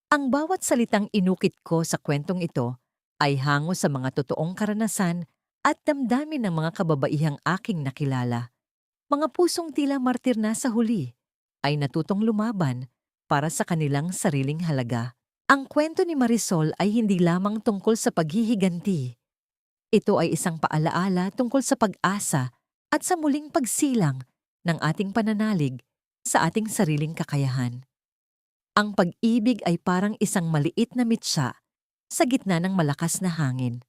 Ang bawat salitang inukit ko sa kwentong ito ay hango sa mga totoong karanasan at damdamin ng mga kababaihang aking nakilala. Mga pusong tila martir na sa huli ay natutong lumaban para sa kanilang sariling halaga. Ang kwento ni Marisol ay hindi lamang tungkol sa paghihiganti. Ito ay isang paalaala tungkol sa pag-asa at sa muling pagsilang ng ating pananalig sa ating sariling kakayahan. Ang pag-ibig ay parang isang maliit na mitsa sa gitna ng malakas na hangin.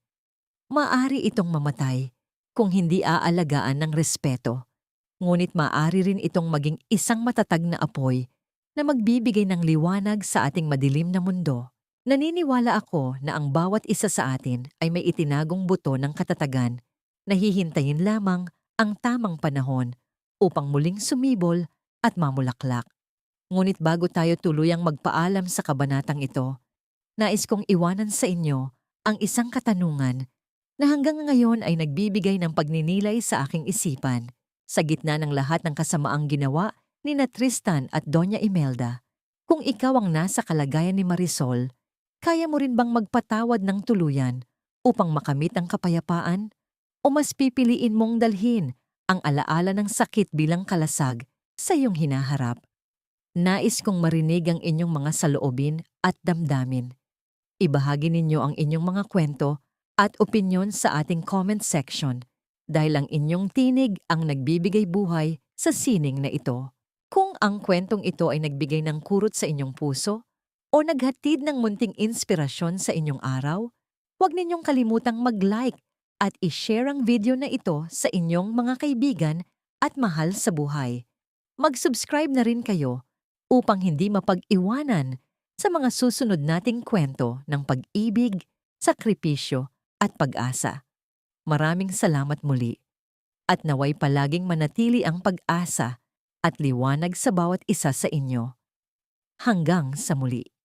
Maaari itong mamatay kung hindi aalagaan ng respeto. Ngunit maaari rin itong maging isang matatag na apoy na magbibigay ng liwanag sa ating madilim na mundo. Naniniwala ako na ang bawat isa sa atin ay may itinagong buto ng katatagan na hihintayin lamang ang tamang panahon upang muling sumibol at mamulaklak. Ngunit bago tayo tuluyang magpaalam sa kabanatang ito, nais kong iwanan sa inyo ang isang katanungan na hanggang ngayon ay nagbibigay ng pagninilay sa aking isipan. Sa gitna ng lahat ng kasamaang ginawa ni Tristan at Doña Imelda, kung ikaw ang nasa kalagayan ni Marisol, kaya mo rin bang magpatawad ng tuluyan upang makamit ang kapayapaan? O mas pipiliin mong dalhin ang alaala ng sakit bilang kalasag sa iyong hinaharap? Nais kong marinig ang inyong mga saloobin at damdamin. Ibahagi ninyo ang inyong mga kwento at opinyon sa ating comment section dahil ang inyong tinig ang nagbibigay buhay sa sining na ito. Kung ang kwentong ito ay nagbigay ng kurot sa inyong puso o naghatid ng munting inspirasyon sa inyong araw, huwag ninyong kalimutang mag-like at i-share ang video na ito sa inyong mga kaibigan at mahal sa buhay. Mag-subscribe na rin kayo upang hindi mapag-iwanan sa mga susunod nating kwento ng pag-ibig, sakripisyo at pag-asa. Maraming salamat muli at naway palaging manatili ang pag-asa at liwanag sa bawat isa sa inyo. Hanggang sa muli.